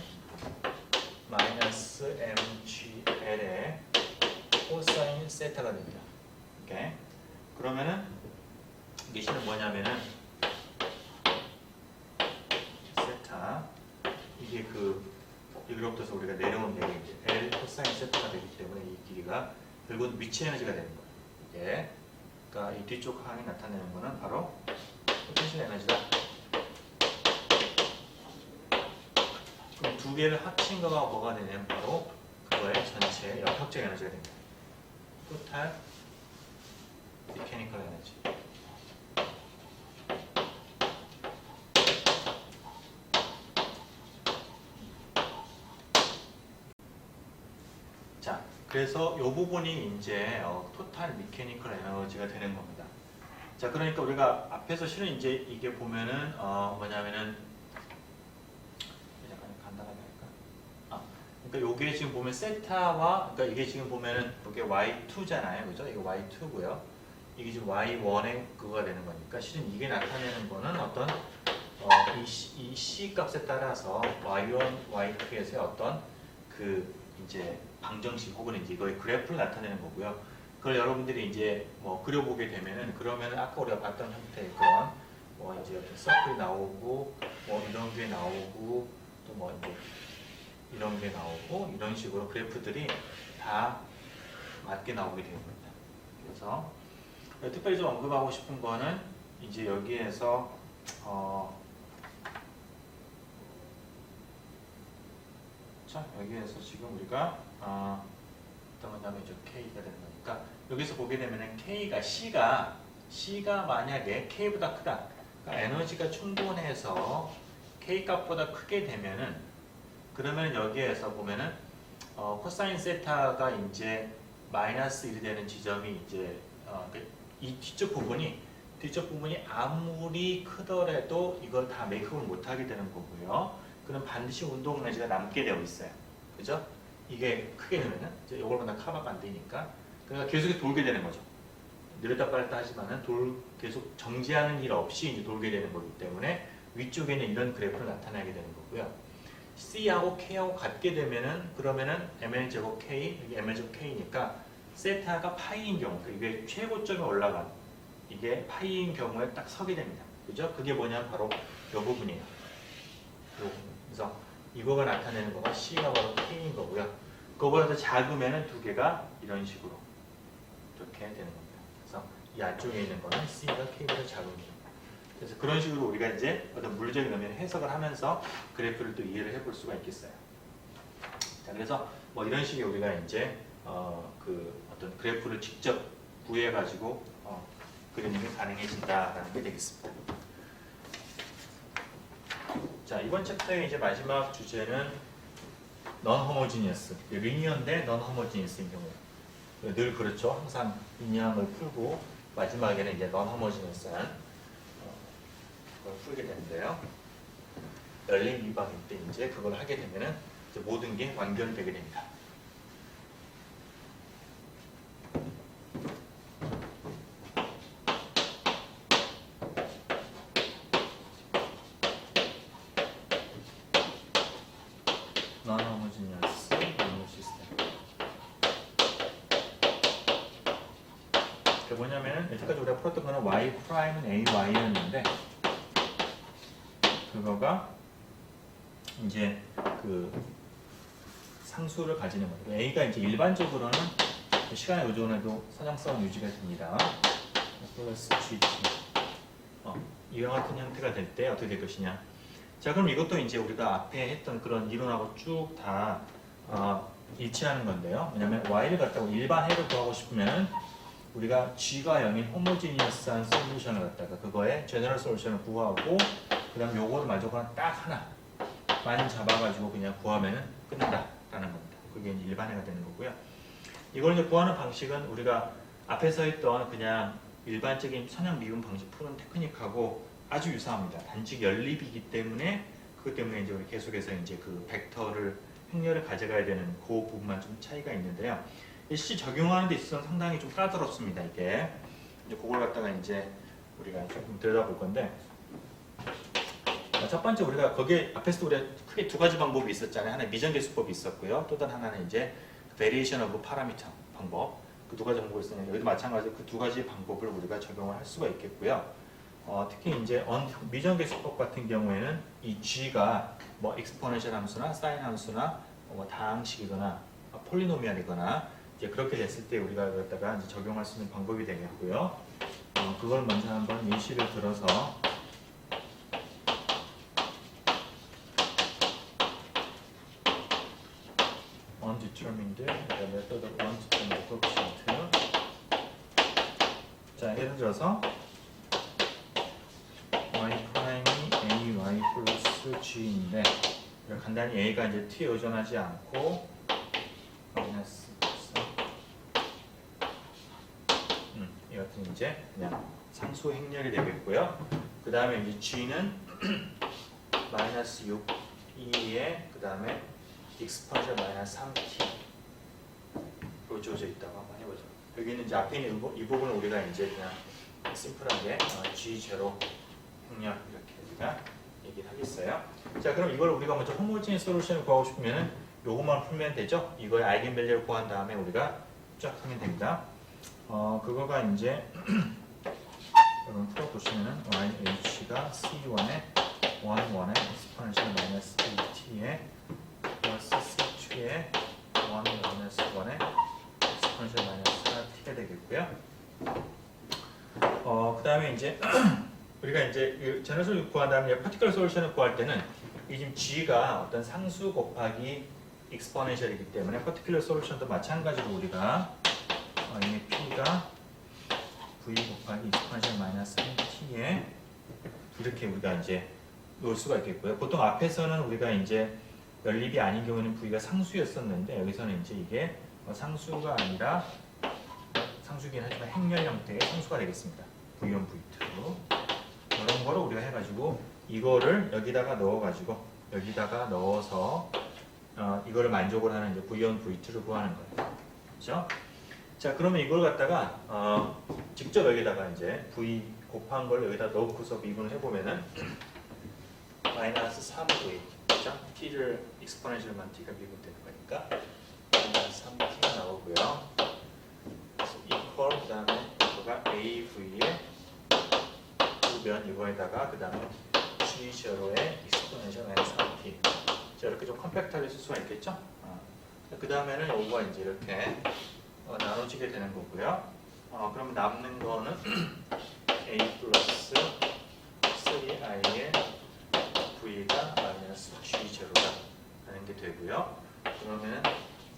마이너스 MGL의 코사인 세타가 됩니다. 이렇게. 그러면은 이게 실은 뭐냐면은 세타 이게 여기로부터 우리가 내려온 게 이제 L 코사인 세타가 되기 때문에 이 길이가 결국 위치 에너지가 되는 거예요. 이게 그러니까 이 뒤쪽 항이 나타내는 거는 바로 포텐셜 에너지다. 그럼 두 개를 합친 거가 뭐가 되냐면 바로 그거의 전체 역학적 에너지가 됩니다. 토탈 미케니컬 에너지. 자, 그래서 이 부분이 이제 토탈 미케니컬 에너지가 되는 겁니다. 자, 그러니까 우리가 앞에서 실은 이제 이게 보면은 뭐냐면은 약간 간단하게 할까? 그러니까 요게 지금 보면 세타와 그러니까 이게 지금 보면은 이게 y2잖아요, 그죠? 이거 y2고요. 이게 지금 y1의 그거가 되는 거니까 실은 이게 나타내는 거는 어떤 이 c 값에 따라서 y1, y2에서의 어떤 그 이제 방정식 혹은 이제 이거의 그래프를 나타내는 거고요. 그걸 여러분들이 이제 뭐 그려보게 되면은 그러면은 아까 우리가 봤던 형태의 그런 뭐 이제 어떤 서클이 나오고 뭐 이런 게 나오고 또 뭐 이제 이런 게 나오고 이런 식으로 그래프들이 다 맞게 나오게 되는 겁니다. 그래서 특별히 좀 언급하고 싶은 거는 이제 여기에서 자 여기에서 지금 우리가 어떤 거냐면 이제 K가 되는 거니까 여기서 보게 되면은 C가 만약에 K보다 크다, 그러니까 에너지가 충분해서 K 값보다 크게 되면은 그러면 여기에서 보면은 코사인 세타가 이제 마이너스 1이 되는 지점이 이제 이 뒤쪽 부분이 아무리 크더라도 이걸 다 메이크업을 못하게 되는 거고요. 그럼 반드시 운동 에너지가 남게 되어 있어요. 그죠? 이게 크게 되면은 이제 이걸보다 커버가 안 되니까 그러니까 계속 돌게 되는 거죠. 느렸다 빨랐다 하지만은 계속 정지하는 일 없이 이제 돌게 되는 거기 때문에 위쪽에는 이런 그래프를 나타나게 되는 거고요. C하고 K하고 같게 되면은 그러면은 ml 제곱 K, 여기 ml 제곱 K니까 세타가 파이인 경우, 이게 최고점에 올라간 이게 파이인 경우에 딱 서게 됩니다. 그죠? 그게 뭐냐면 바로 이 부분이에요. 요 부분. 그래서 이거가 나타내는 거가 C가 바로 K인 거고요. 그거보다 더 작으면은 두 개가 이런 식으로 이렇게 되는 겁니다. 그래서 이 안쪽에 있는 거는 C가 K보다 작은 거예요. 그래서 그런 식으로 우리가 이제 어떤 물리적인 의미를 해석을 하면서 그래프를 또 이해를 해볼 수가 있겠어요. 자, 그래서 뭐 이런 식의 우리가 이제 그 어떤 그래프를 직접 구해가지고 그리는 게 가능해진다라는 게 되겠습니다. 자, 이번 챕터의 이제 마지막 주제는 non-homogeneous, 리니어인데 non-homogeneous인 경우. 늘 그렇죠. 항상 리니어한 걸 풀고 마지막에는 이제 non-homogeneous한 그걸 풀게 되는데요. 열린 미방일 때 이제 그걸 하게 되면은 이제 모든 게 완결되게 됩니다. non-homogeneous linear system. 그 뭐냐면은 여태까지 우리가 풀었던 거는 y 프라임은 AY였는데 그거가 이제 그 상수를 가지는 거예요. A가 이제 일반적으로는 시간의 의존에도 선형성은 유지가 됩니다. 플러스 GT. 이와 같은 형태가 될 때 어떻게 될 것이냐. 자, 그럼 이것도 이제 우리가 앞에 했던 그런 이론하고 쭉 다 일치하는 건데요. 왜냐면 Y를 갖다가 일반 해를 구하고 싶으면 우리가 G가 0인 호모지니어스한 솔루션을 갖다가 그거에 제너럴 솔루션을 구하고 그 다음 요거를 만족하는 딱 하나만 잡아가지고 그냥 구하면 끝난다라는 겁니다. 그게 이제 일반해가 되는 거고요. 이걸 이제 구하는 방식은 우리가 앞에서 했던 그냥 일반적인 선형 미분 방식 푸는 테크닉하고 아주 유사합니다. 단지 연립이기 때문에 그것 때문에 이제 우리 계속해서 이제 그 벡터를 행렬을 가져가야 되는 그 부분만 좀 차이가 있는데요. 실제 적용하는 데 있어서 상당히 좀 까다롭습니다. 이게 이제 그걸 갖다가 이제 우리가 조금 들여다볼 건데. 첫 번째 우리가 거기에 앞에서 우리가 크게 두 가지 방법이 있었잖아요. 하나 미정계수법이 있었고요. 또 다른 하나는 이제 variation of parameter 방법. 그 두 가지 방법이 있었는데 여기도 마찬가지로 그 두 가지 방법을 우리가 적용을 할 수가 있겠고요. 특히 이제 미정계수법 같은 경우에는 이 g가 뭐 exponential 함수나 sin 함수나 뭐 다항식이거나 폴리노미알이거나 이제 그렇게 됐을 때 우리가 여기다가 이제 적용할 수 있는 방법이 되겠고요. 그걸 먼저 한번 예시를 들어서 undetermined, 그다음에 method of undetermined coefficient. 자, 예를 들어서 y 프라임이 a y 플러스 g인데 간단히 a가 이제 t에 의존하지 않고 마이너스 이 같은 이제 그냥 상수 행렬이 되겠고요. 그 다음에 이제 g는 마이너스 6, 2에 그 다음에 익스파셜 마이너스 3t로 주어져 있다고 한번 해보죠. 여기는 이제 앞에 있는 이 부분을 우리가 이제 그냥 심플하게 G0 행렬 이렇게 우리가 얘기를 하겠어요. 자, 그럼 이걸 우리가 먼저 호모지니어 솔루션을 구하고 싶으면은 요것만 풀면 되죠. 이거의 아이겐밸류를 구한 다음에 우리가 쫙 하면 됩니다. 그거가 이제 여러분 풀어보시면은 yh가 c1에 1에 exponential 마이너스 8t에 플러스 이제 우리가 이제 제너럴을 구한 다음에 파티클러 솔루션을 구할 때는 이 지금 g가 어떤 상수 곱하기 익스포넨셜이기 때문에 파티클러 솔루션도 마찬가지로 우리가 이 p가 v 곱하기 익스포넨셜 마이너스 3t에 이렇게 우리가 이제 놓을 수가 있겠고요. 보통 앞에서는 우리가 이제 연립이 아닌 경우에는 v가 상수였었는데 여기서는 이제 이게 상수가 아니라 상수긴 하지만 행렬 형태의 상수가 되겠습니다. v1, v2 이런 거를 우리가 해가지고 이거를 여기다가 넣어가지고 여기다가 넣어서 이거를 만족을 하는 이제 v1, v2를 구하는 거예요. 그렇죠? 자, 그러면 이걸 갖다가 직접 여기다가 이제 v 곱한 걸 여기다 넣고서 미분을 해보면은 마이너스 3v, 그렇죠? t를 익스포넨셜만 t가 미분되는 거니까 마이너스 3t가 나오고요. 이퀄 그다음에 이거가 av의 두변 이거에다가 그다음에 g0의 익스포넨셜 마이너스 3t. 자, 이렇게 좀 컴팩트하게 쓸 수가 있겠죠? 그 다음에는 요거가 이제 이렇게 나눠지게 되는 거고요. 그러면 남는 거는 a 플러스 3i의 v가 마이너스 g0가 라는 게 되고요. 그러면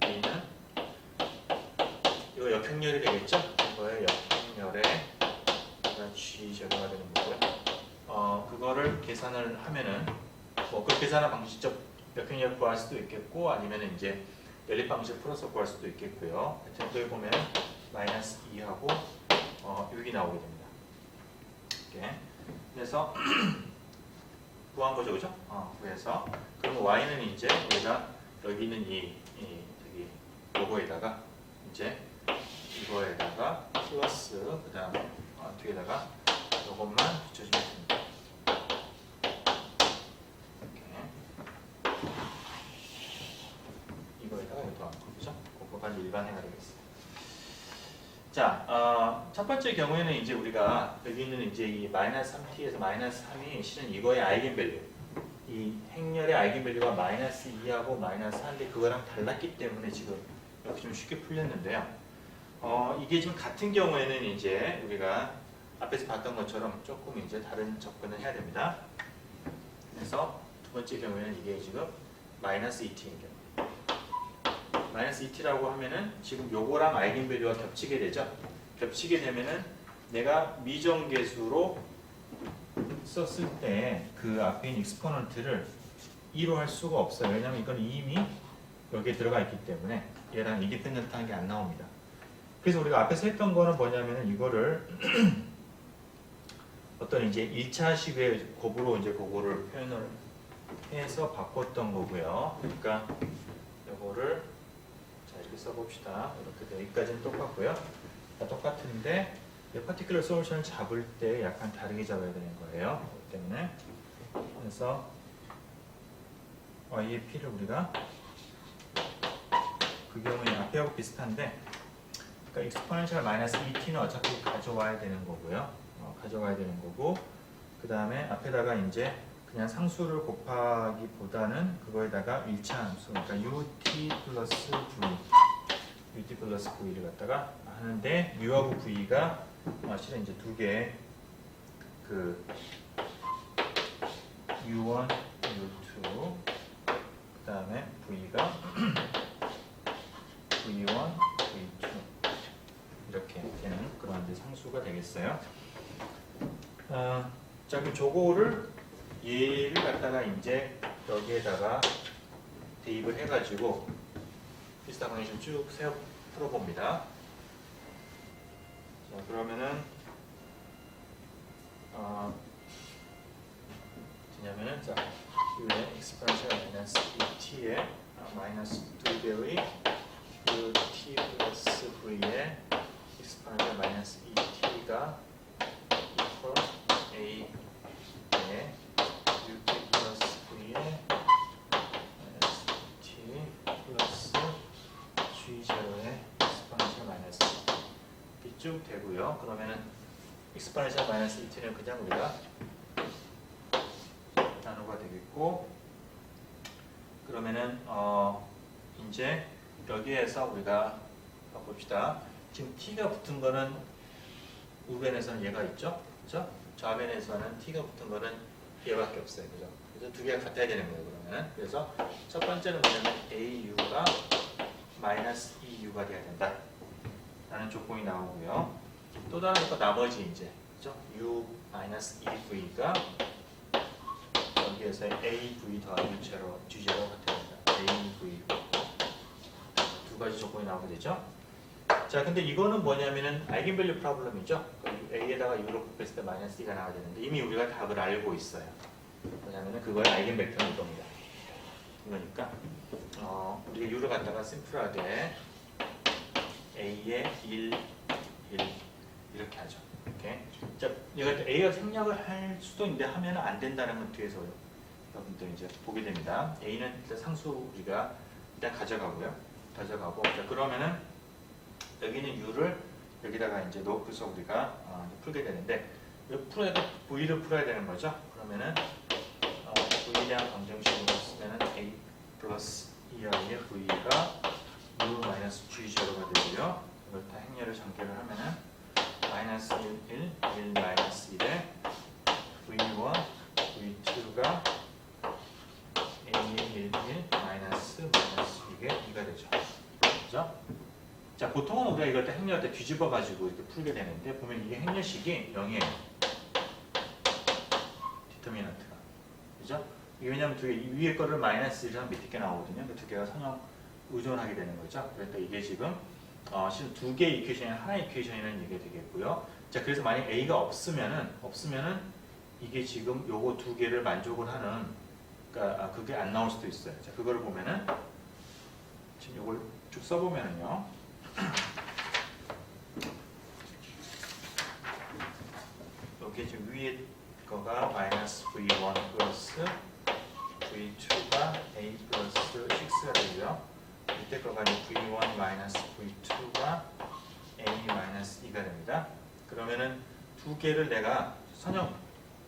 a는 이거 역행렬이 되겠죠? 이거의 역행렬에 g0가 되는 거고요. 그거를 계산을 하면은 그 계산한 방식 직접 역행렬 구할 수도 있겠고 아니면 이제 연립 방식 풀어서 구할 수도 있겠고요. 하여튼 여기 보면 마이너스 2하고 6이 나오게 됩니다. 이렇게. 그래서 구한 거죠, 그죠? 그래서 그럼 y는 이제 우리가 여기 있는 저기 요거에다가 이제 이거에다가 플러스 그 다음에 뒤에다가 요것만 붙여주면 됩니다. 이거에다가 이거 더한 거, 그죠? 그거까지 일반해야 되겠어요. 자, 첫 번째 경우에는 이제 우리가 여기 있는 이제 이 마이너스 3t에서 마이너스 3이 실은 이거의 아이겐밸류, 이 행렬의 아이겐밸류가 마이너스 2하고 마이너스 4인데 그거랑 달랐기 때문에 지금 이렇게 좀 쉽게 풀렸는데요. 이게 지금 같은 경우에는 이제 우리가 앞에서 봤던 것처럼 조금 이제 다른 접근을 해야 됩니다. 그래서 두 번째 경우에는 이게 지금 마이너스 2t인 경우. 마이너스 2t라고 하면은 지금 요거랑 아이겐밸류가 겹치게 되죠. 겹치게 되면은 내가 미정계수로 썼을 때 그 앞에 있는 익스포넌트를 2로 할 수가 없어요. 왜냐면 이건 이미 여기에 들어가 있기 때문에 얘랑 인디펜던트한 게 안 나옵니다. 그래서 우리가 앞에서 했던 거는 뭐냐면은 이거를 어떤 이제 1차식의 곱으로 이제 그거를 표현을 해서 바꿨던 거고요. 그러니까 요거를 자 이렇게 써봅시다. 이렇게 여기까지는 똑같고요. 똑같은데 파티클러 솔루션을 잡을 때 약간 다르게 잡아야 되는 거예요. 그렇기 때문에 그래서 y의 p를 우리가 그 경우에 앞에하고 비슷한데 그러니까 익스포넨셜 마이너스 2t는 어차피 가져와야 되는 거고요. 가져가야 되는 거고 그 다음에 앞에다가 이제 그냥 상수를 곱하기보다는 그거에다가 1차 함수 그러니까 ut 플러스 v를 갖다가 하는데 u하고 v가 실은 이제 두 개의 그 u1, u2 그 다음에 v가 v1, v2 이렇게 되는 그런 이제 상수가 되겠어요. 자 그럼 저거를 얘를 갖다가 이제 여기에다가 대입을 해가지고 비슷한 컨디션 쭉 풀어봅니다. 자 그러면은 뭐냐면은 자 u의 익스포넨셜 마이너스 2t의 마이너스 2배의 ut 플러스 v의 익스포넨셜 마이너스 2t가 equal a의 ut 플러스 v의 마이너스 2t 플러스 g0의 익스포넨셜 마이너스 2t 이렇게 쭉 되고요. 그러면은 익스포넨셜 마이너스 2t는 그냥 우리가 나누가 되겠고 그러면은 이제 여기에서 우리가 봅시다. 지금 t가 붙은 거는 우변에서는 얘가 있죠. 그죠? 좌변에서는 t가 붙은 거는 얘밖에 없어요. 그죠? 그래서 두 개가 같아야 되는 거예요. 그러면은 그래서 첫 번째는 뭐냐면 au가 마이너스 2u가 돼야 된다 라는 조건이 나오고요. 또 다른 거 나머지 이제 그죠? u 마이너스 2v가 여기에서 AV 더하기 G0가 됩니다. AV 두 가지 조건이 나오게 되죠. 자, 근데 이거는 뭐냐면은 아이겐밸류 프로블럼이죠. A에다가 U를 곱했을 때 마이너스 2가 나와야 되는데 이미 우리가 답을 알고 있어요. 뭐냐면은 그거의 아이겐벡터는 이겁니다. 그러니까 우리가 U를 갖다가 심플하게 A의 1, 1 이렇게 하죠. 이렇게. 자, A가 생략을 할 수도 있는데 하면 안 된다는 건 뒤에서 여러분들 이제 보게 됩니다. A는 일단 상수 우리가 일단 가져가고요. 가져가고 자, 그러면은 여기는 U를 여기다가 이제 넣고서 우리가 풀게 되는데 V를 풀어야 되는 거죠. 그러면은 V에 대한 방정식으로 쓰면은 A 플러스 2i의 V가 U 마이너스 G0가 되고요. 이걸 다 행렬을 전개를 하면은 마이너스 1, 1, 1 마이너스 1에 V와 V2가 A의 1, 1 마이너스 이게 2가 되죠. 그죠? 자, 보통은 우리가 이걸 때 행렬 때 뒤집어 가지고 이렇게 풀게 되는데 보면 이게 행렬식이 0이에요. 디터미넌트가. 그죠? 이게 왜냐면 두 개, 위에 거를 마이너스 1이랑 밑에 게 나오거든요. 그 두 개가 선형 의존하게 되는 거죠. 그러니까 이게 지금 실은 두 개의 이퀘이션이 하나의 이퀘이션이라는 얘기가 되겠고요. 자, 그래서 만약 A가 없으면은 이게 지금 요거 두 개를 만족을 하는 그러니까 그게 안 나올 수도 있어요. 자, 그거를 보면은 지금 요걸 쭉 써보면은요. 여기 지금 위에 거가 마이너스 V1 플러스 V2가 A 플러스 6가 되고요. 밑에 거가 V1 마이너스 V2가 A 마이너스 2가 됩니다. 그러면은 두 개를 내가 선형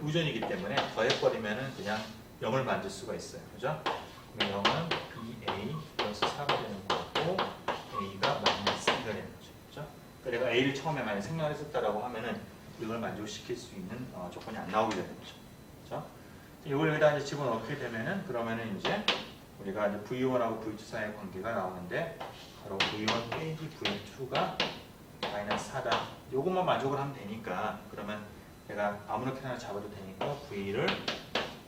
우전이기 때문에 더해버리면은 그냥 0을 만들 수가 있어요. 그죠? 그럼 0은 2A 플러스 4가 되는 거고 A가 마이너스 2가 되는 거죠. 그죠? 그러니까 내가 A를 처음에 만약 생략했었다라고 하면은 이걸 만족시킬 수 있는 조건이 안 나오게 되는 거죠. 그죠? 이걸 여기다 이제 집어넣게 되면은 그러면은 이제 우리가 이제 V1하고 V2 사이의 관계가 나오는데 바로 V1 빼기 V2가 마이너스 4다. 요것만 만족을 하면 되니까 그러면 내가 아무렇게나 하나 잡아도 되니까 V를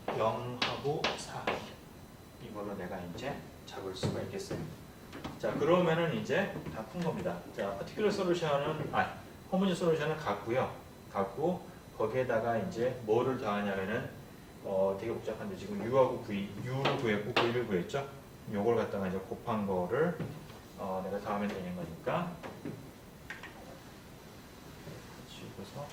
0하고 4 이걸로 내가 이제 잡을 수가 있겠어요. 자, 그러면은 이제 다 푼 겁니다. 자, particular solution은 호모지 솔루션은 같고요. 같고 거기에다가 이제 뭐를 더하냐면은 되게 복잡한데 지금 U하고 V, U를 구했고 V를 구했죠. 요걸 갖다가 이제 곱한 거를 내가 더하면 되는 거니까 집어서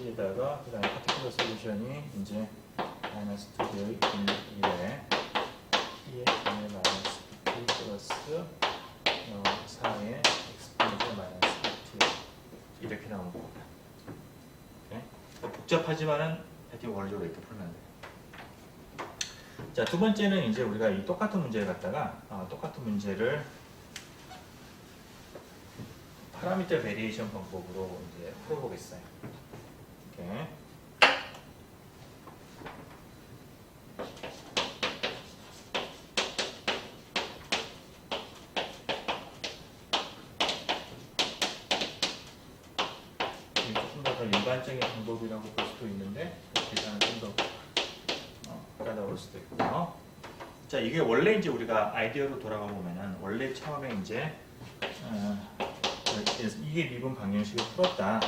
에다가 그 다음에 파티클러 솔루션이 이제 마이너스 2의 1에 2의 마이너스 2 플러스 4의 엑스포넨셜 마이너스 2 이렇게 나오는 겁니다. 오케이? 복잡하지만은 하여튼 원리적으로 이렇게 풀면 돼요. 자, 두 번째는 이제 우리가 이 똑같은 문제를 갖다가 똑같은 문제를 파라미터 베리에이션 방법으로 이제 풀어보겠어요. 이렇게. 조금 더 일반적인 방법이라고 볼 수도 있는데 계산은 좀 더 까다로울 수도 있고요. 자, 이게 원래 이제 우리가 아이디어로 돌아가 보면은 원래 처음에 이제 이게 미분 방정식을 풀었다.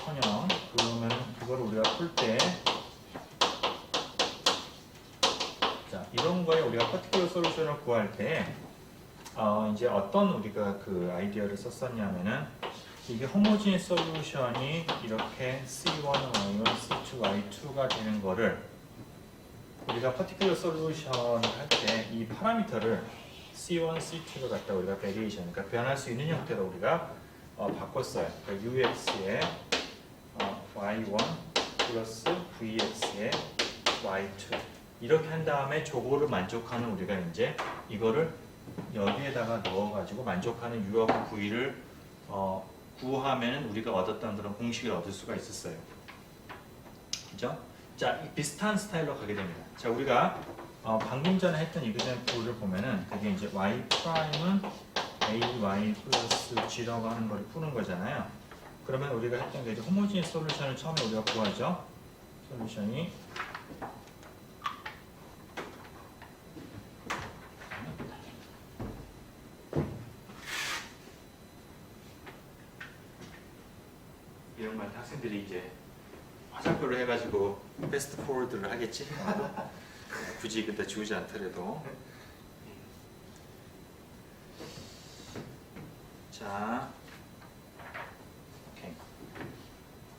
선형 그러면 그걸 우리가 풀 때 자, 이런 거에 우리가 파티클러 솔루션을 구할 때 이제 어떤 우리가 그 아이디어를 썼었냐면은 이게 호모지니 솔루션이 이렇게 C1, Y1, C2, Y2가 되는 거를 우리가 파티클러 솔루션을 할 때 이 파라미터를 C1, C2를 갖다 우리가 베리에이션, 그러니까 변할 수 있는 형태로 우리가 바꿨어요. 그러니까 UX에 Y1 플러스 VX에 Y2 이렇게 한 다음에 저거를 만족하는 우리가 이제 이거를 여기에다가 넣어가지고 만족하는 U하고 V를 구하면 우리가 얻었던 그런 공식을 얻을 수가 있었어요. 그죠? 자, 비슷한 스타일로 가게 됩니다. 자, 우리가 방금 전에 했던 이그젠플을 보면은 그게 이제 y 프라임은 ay 플러스 g라고 하는 걸 푸는 거잖아요. 그러면 우리가 했던 게 이제 호모지니스 솔루션을 처음에 우리가 구하죠. 솔루션이 이런 말 학생들이 이제 화살표로 해가지고 패스트 포워드를 하겠지. 굳이 그때 지우지 않더라도. 자, 오케이.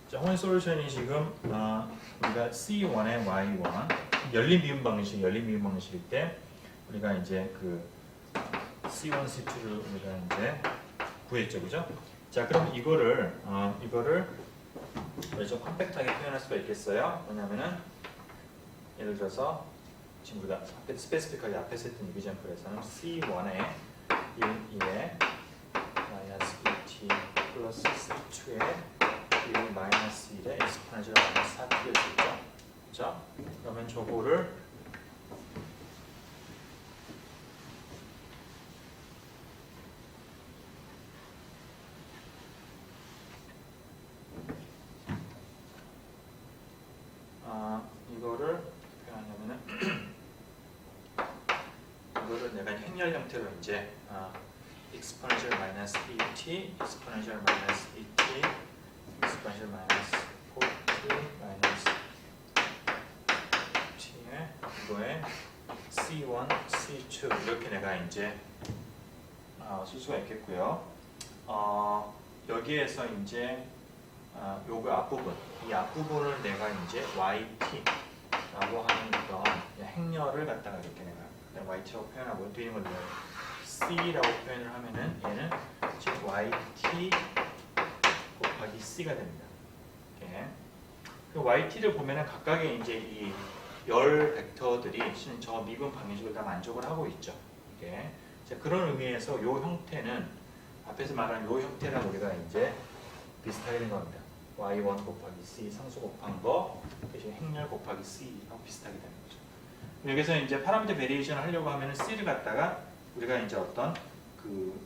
자, 호모지니스 솔루션이 지금 우리가 C1에 Y1 열린 미분 방식일 때 우리가 이제 그 C1, C2를 우리가 이제 구했죠, 그죠? 자, 그럼 이거를 좀 컴팩트하게 표현할 수가 있겠어요? 왜냐면은 예를 들어서 지금 우리가 스페시픽하게 앞에서 했던 이그젠플에서는 C1에 1에 마이너스 2t 플러스 C2에 1 마이너스 1에 익스포넨셜 마이너스 4t를 했죠. 그죠? 그러면 저거를 이거를 표현하면은 이거를 내가 행렬 형태로 이제 exponential 마이너스 2t, exponential 마이너스 2t, exponential 마이너스 4t 마이너스 t에 이거에 c1, c2 이렇게 내가 이제 쓸 수가 있겠고요. 여기에서 이제 요거 앞부분, 이 앞부분을 내가 이제 yt라고 하는 그런 행렬을 갖다가 이렇게 내가 yt라고 표현하고 뒤에 있는 걸 c라고 표현을 하면은 얘는 지금 yt 곱하기 c가 됩니다. 이렇게. 그 yt를 보면은 각각의 이제 이 열 벡터들이 저 미분 방정식을 다 만족을 하고 있죠. 이게. 자, 그런 의미에서 요 형태는 앞에서 말한 요 형태랑 우리가 이제 비슷하게 된 겁니다. y1 곱하기 c 상수 곱한 거 대신 행렬 곱하기 c하고 비슷하게 되는 거죠. 여기서 이제 파라미터 베리에이션을 하려고 하면은 c를 갖다가 우리가 이제 어떤 그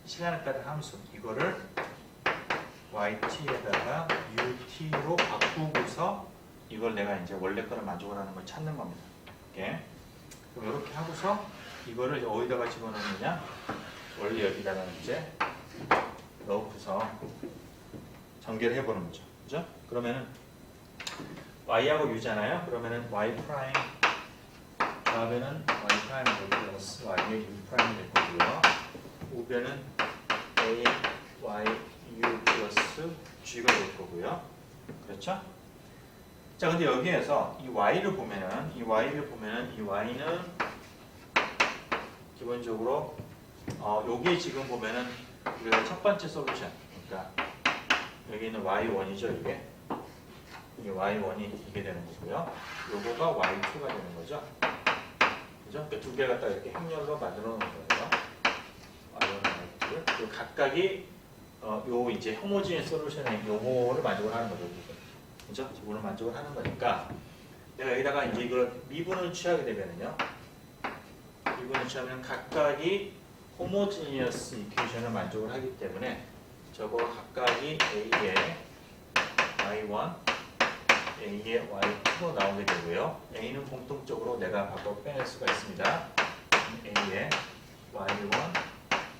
시간에 따른 함수 이거를 yt에다가 ut로 바꾸고서 이걸 내가 이제 원래 거를 만족을 하는 걸 찾는 겁니다. 이렇게. 그럼 이렇게 하고서 이거를 어디다가 집어넣느냐? 원래 여기다가 이제 넣고서 전개를 해보는 거죠. 그죠? 그러면은 y하고 u잖아요. 그러면은 y 프라임 다음에는 y 프라임 플러스 y의 u 프라임이 될 거고요. 우변은 a y u 플러스 g가 될 거고요. 그렇죠? 자, 근데 여기에서 이 y를 보면은 이 y는 기본적으로 여기 지금 보면은 우리가 첫 번째 솔루션, 그러니까 여기는 y1이죠, 이게 y1이 이게 되는 거고요. 요거가 y2가 되는 거죠. 그죠? 그러니까 두 개 갖다 이렇게 행렬로 만들어 놓은 거예요. y1, y2를. 그리고 각각이 요 이제 호모지니스 솔루션의 요거를 만족을 하는 거죠. 그죠? 저거를 만족을 하는 거니까 내가 여기다가 이제 이걸 미분을 취하게 되면은요. 미분을 취하면 각각이 호모지니어스 이퀘이션을 만족을 하기 때문에 저거 각각이 A의 Y1, A의 Y2로 나오게 되고요. A는 공통적으로 내가 바꿔 빼낼 수가 있습니다. A의 Y1,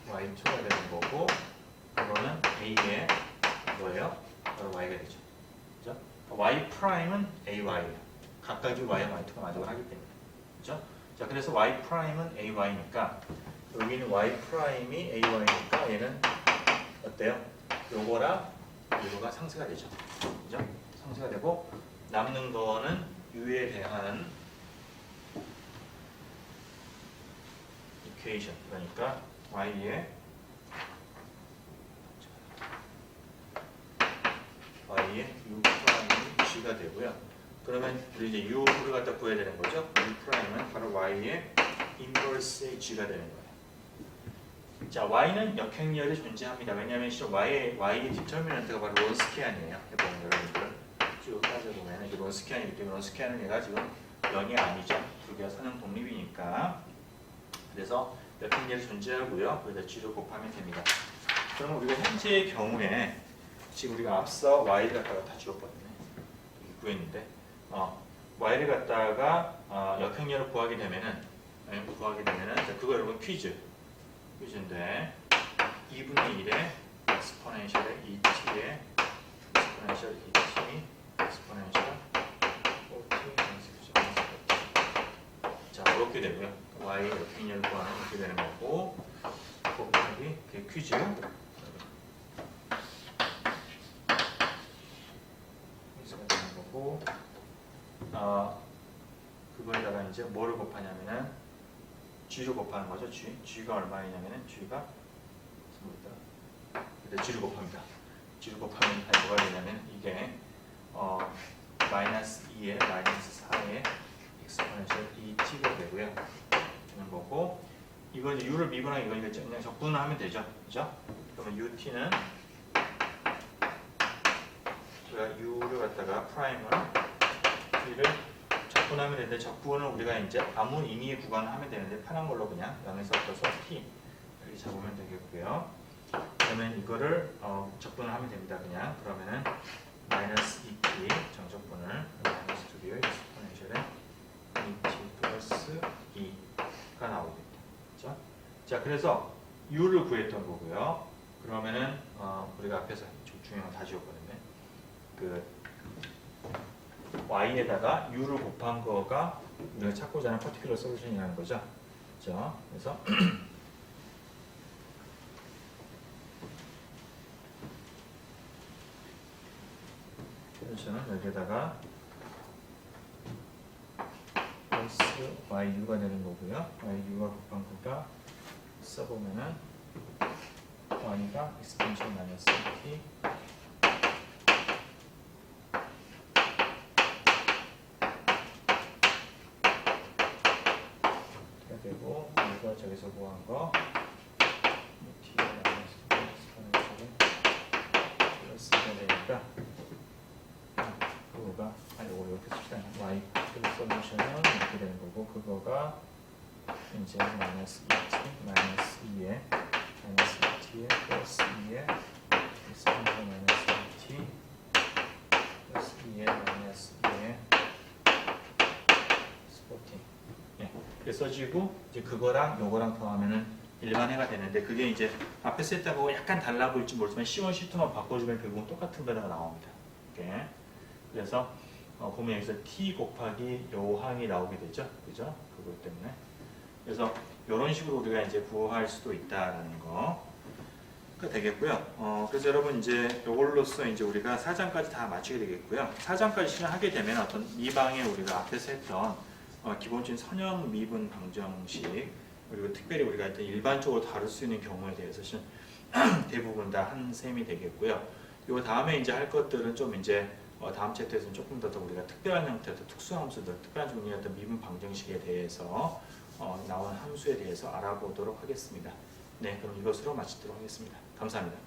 Y2가 되는 거고 그거는 A의 뭐예요? 바로 Y가 되죠. 그죠? Y 프라임은 AY예요. 각각이 Y와 Y2가 만족을 하기 때문에. 그죠? 자, 그래서 Y 프라임은 AY니까 여기는 Y 프라임이 AY니까 얘는 어때요? 요거랑 요거가 상쇄가 되죠. 그죠? 상쇄가 되고 남는 거는 U에 대한 equation. 그러니까 y의 u 프라임이 g가 되고요. 그러면 우리 이제 u를 갖다 구해야 되는 거죠. u 프라임은 바로 y의 inverse의 g가 되는 거예요. 자, y는 역행렬이 존재합니다. 왜냐하면 실은 y의 디터미넌트가 바로 론스키안이에요. 해보면 여러분들 쭉 따져보면 이게 론스키안이기 때문에 론스키안은 얘가 지금 0이 아니죠. 두 개가 선형 독립이니까. 그래서 역행렬이 존재하고요. 거기다 g를 곱하면 됩니다. 그러면 우리가 현재의 경우에 지금 우리가 앞서 y를 갖다가 다 지웠거든요. 구했는데 y를 갖다가 역행렬을 구하게 되면은 자, 그거 여러분 퀴즈인데 2분의 1의 엑스포넨셜의 2t의 엑스포넨셜 2t 엑스포넨셜 4t 자, 이렇게 되고요. y 역행렬을 구하는 이렇게 되는 거고 곱하기 그게 퀴즈 그거에다가 이제 뭐를 곱하냐면은 g를 곱하는 거죠. g가 얼마이냐면은 g가 g를 곱합니다. g를 곱하면 뭐가 되냐면 이게 마이너스 2에 마이너스 4에 엑스포넨셜 2t가 되고요. 되는 거고 이거 이제 u를 미분하기 이거니까 그냥 적분을 하면 되죠. 그죠? 그러면 ut는 우리가 u를 갖다가 프라임을 t를 적분하면 되는데 적분은 우리가 이제 아무 임의의 구간을 하면 되는데 편한 걸로 그냥 0에서 부터서 t 이렇게 잡으면 되겠고요. 그러면 이거를 적분을 하면 됩니다. 그냥 그러면은 마이너스 2t 정적분을 마이너스 2의 엑스포넨셜에 2t 플러스 2가 나오겠죠. 그렇죠? 자, 그래서 u를 구했던 거고요. 그러면은 우리가 앞에서 중요한 거 다 지웠거든요. 그 y에다가 u를 곱한 거가 우리가 찾고자 하는 퍼티큘러 솔루션이라는 거죠. 그렇죠? 그래서 솔루션은 여기에다가 플러스 yu가 되는 거고요. yu가 곱한 거가 써보면은 y가 exponential 마이너스 t 되고 이거 저기서 구한 거 t의 마이너스 엑스포넨셜에 플러스가 되니까 그거가 이거 이렇게 씁시다. y 솔루션은 이렇게 되는 거고 그거가 이제 마이너스 2t 마이너스 2에 마이너스 2t에 플러스 2에 엑스포넨셜 마이너스 2t 플러스 2에 마이너스 2에 14 이렇게 써지고 이제 그거랑 요거랑 더하면은 일반해가 되는데 그게 이제 앞에 했다고 약간 달라 보일지 모르지만 C1, C2만 바꿔주면 결국은 똑같은 변화가 나옵니다. 이렇게. 그래서 보면 여기서 t 곱하기 요 항이 나오게 되죠. 그죠? 그것 때문에. 그래서 이런 식으로 우리가 이제 구할 수도 있다라는 거가 되겠고요. 그래서 여러분 이제 요걸로써 이제 우리가 4장까지 다 맞추게 되겠고요. 4장까지 실행하게 되면 어떤 이 방에 우리가 앞에서 했던 기본적인 선형 미분 방정식 그리고 특별히 우리가 일반적으로 다룰 수 있는 경우에 대해서 대부분 다 한 셈이 되겠고요. 요 다음에 이제 할 것들은 좀 이제 다음 챕터에서는 조금 더 우리가 특별한 형태의 특수함수들, 특별한 종류의 어떤 미분 방정식에 대해서 나온 함수에 대해서 알아보도록 하겠습니다. 네, 그럼 이것으로 마치도록 하겠습니다. 감사합니다.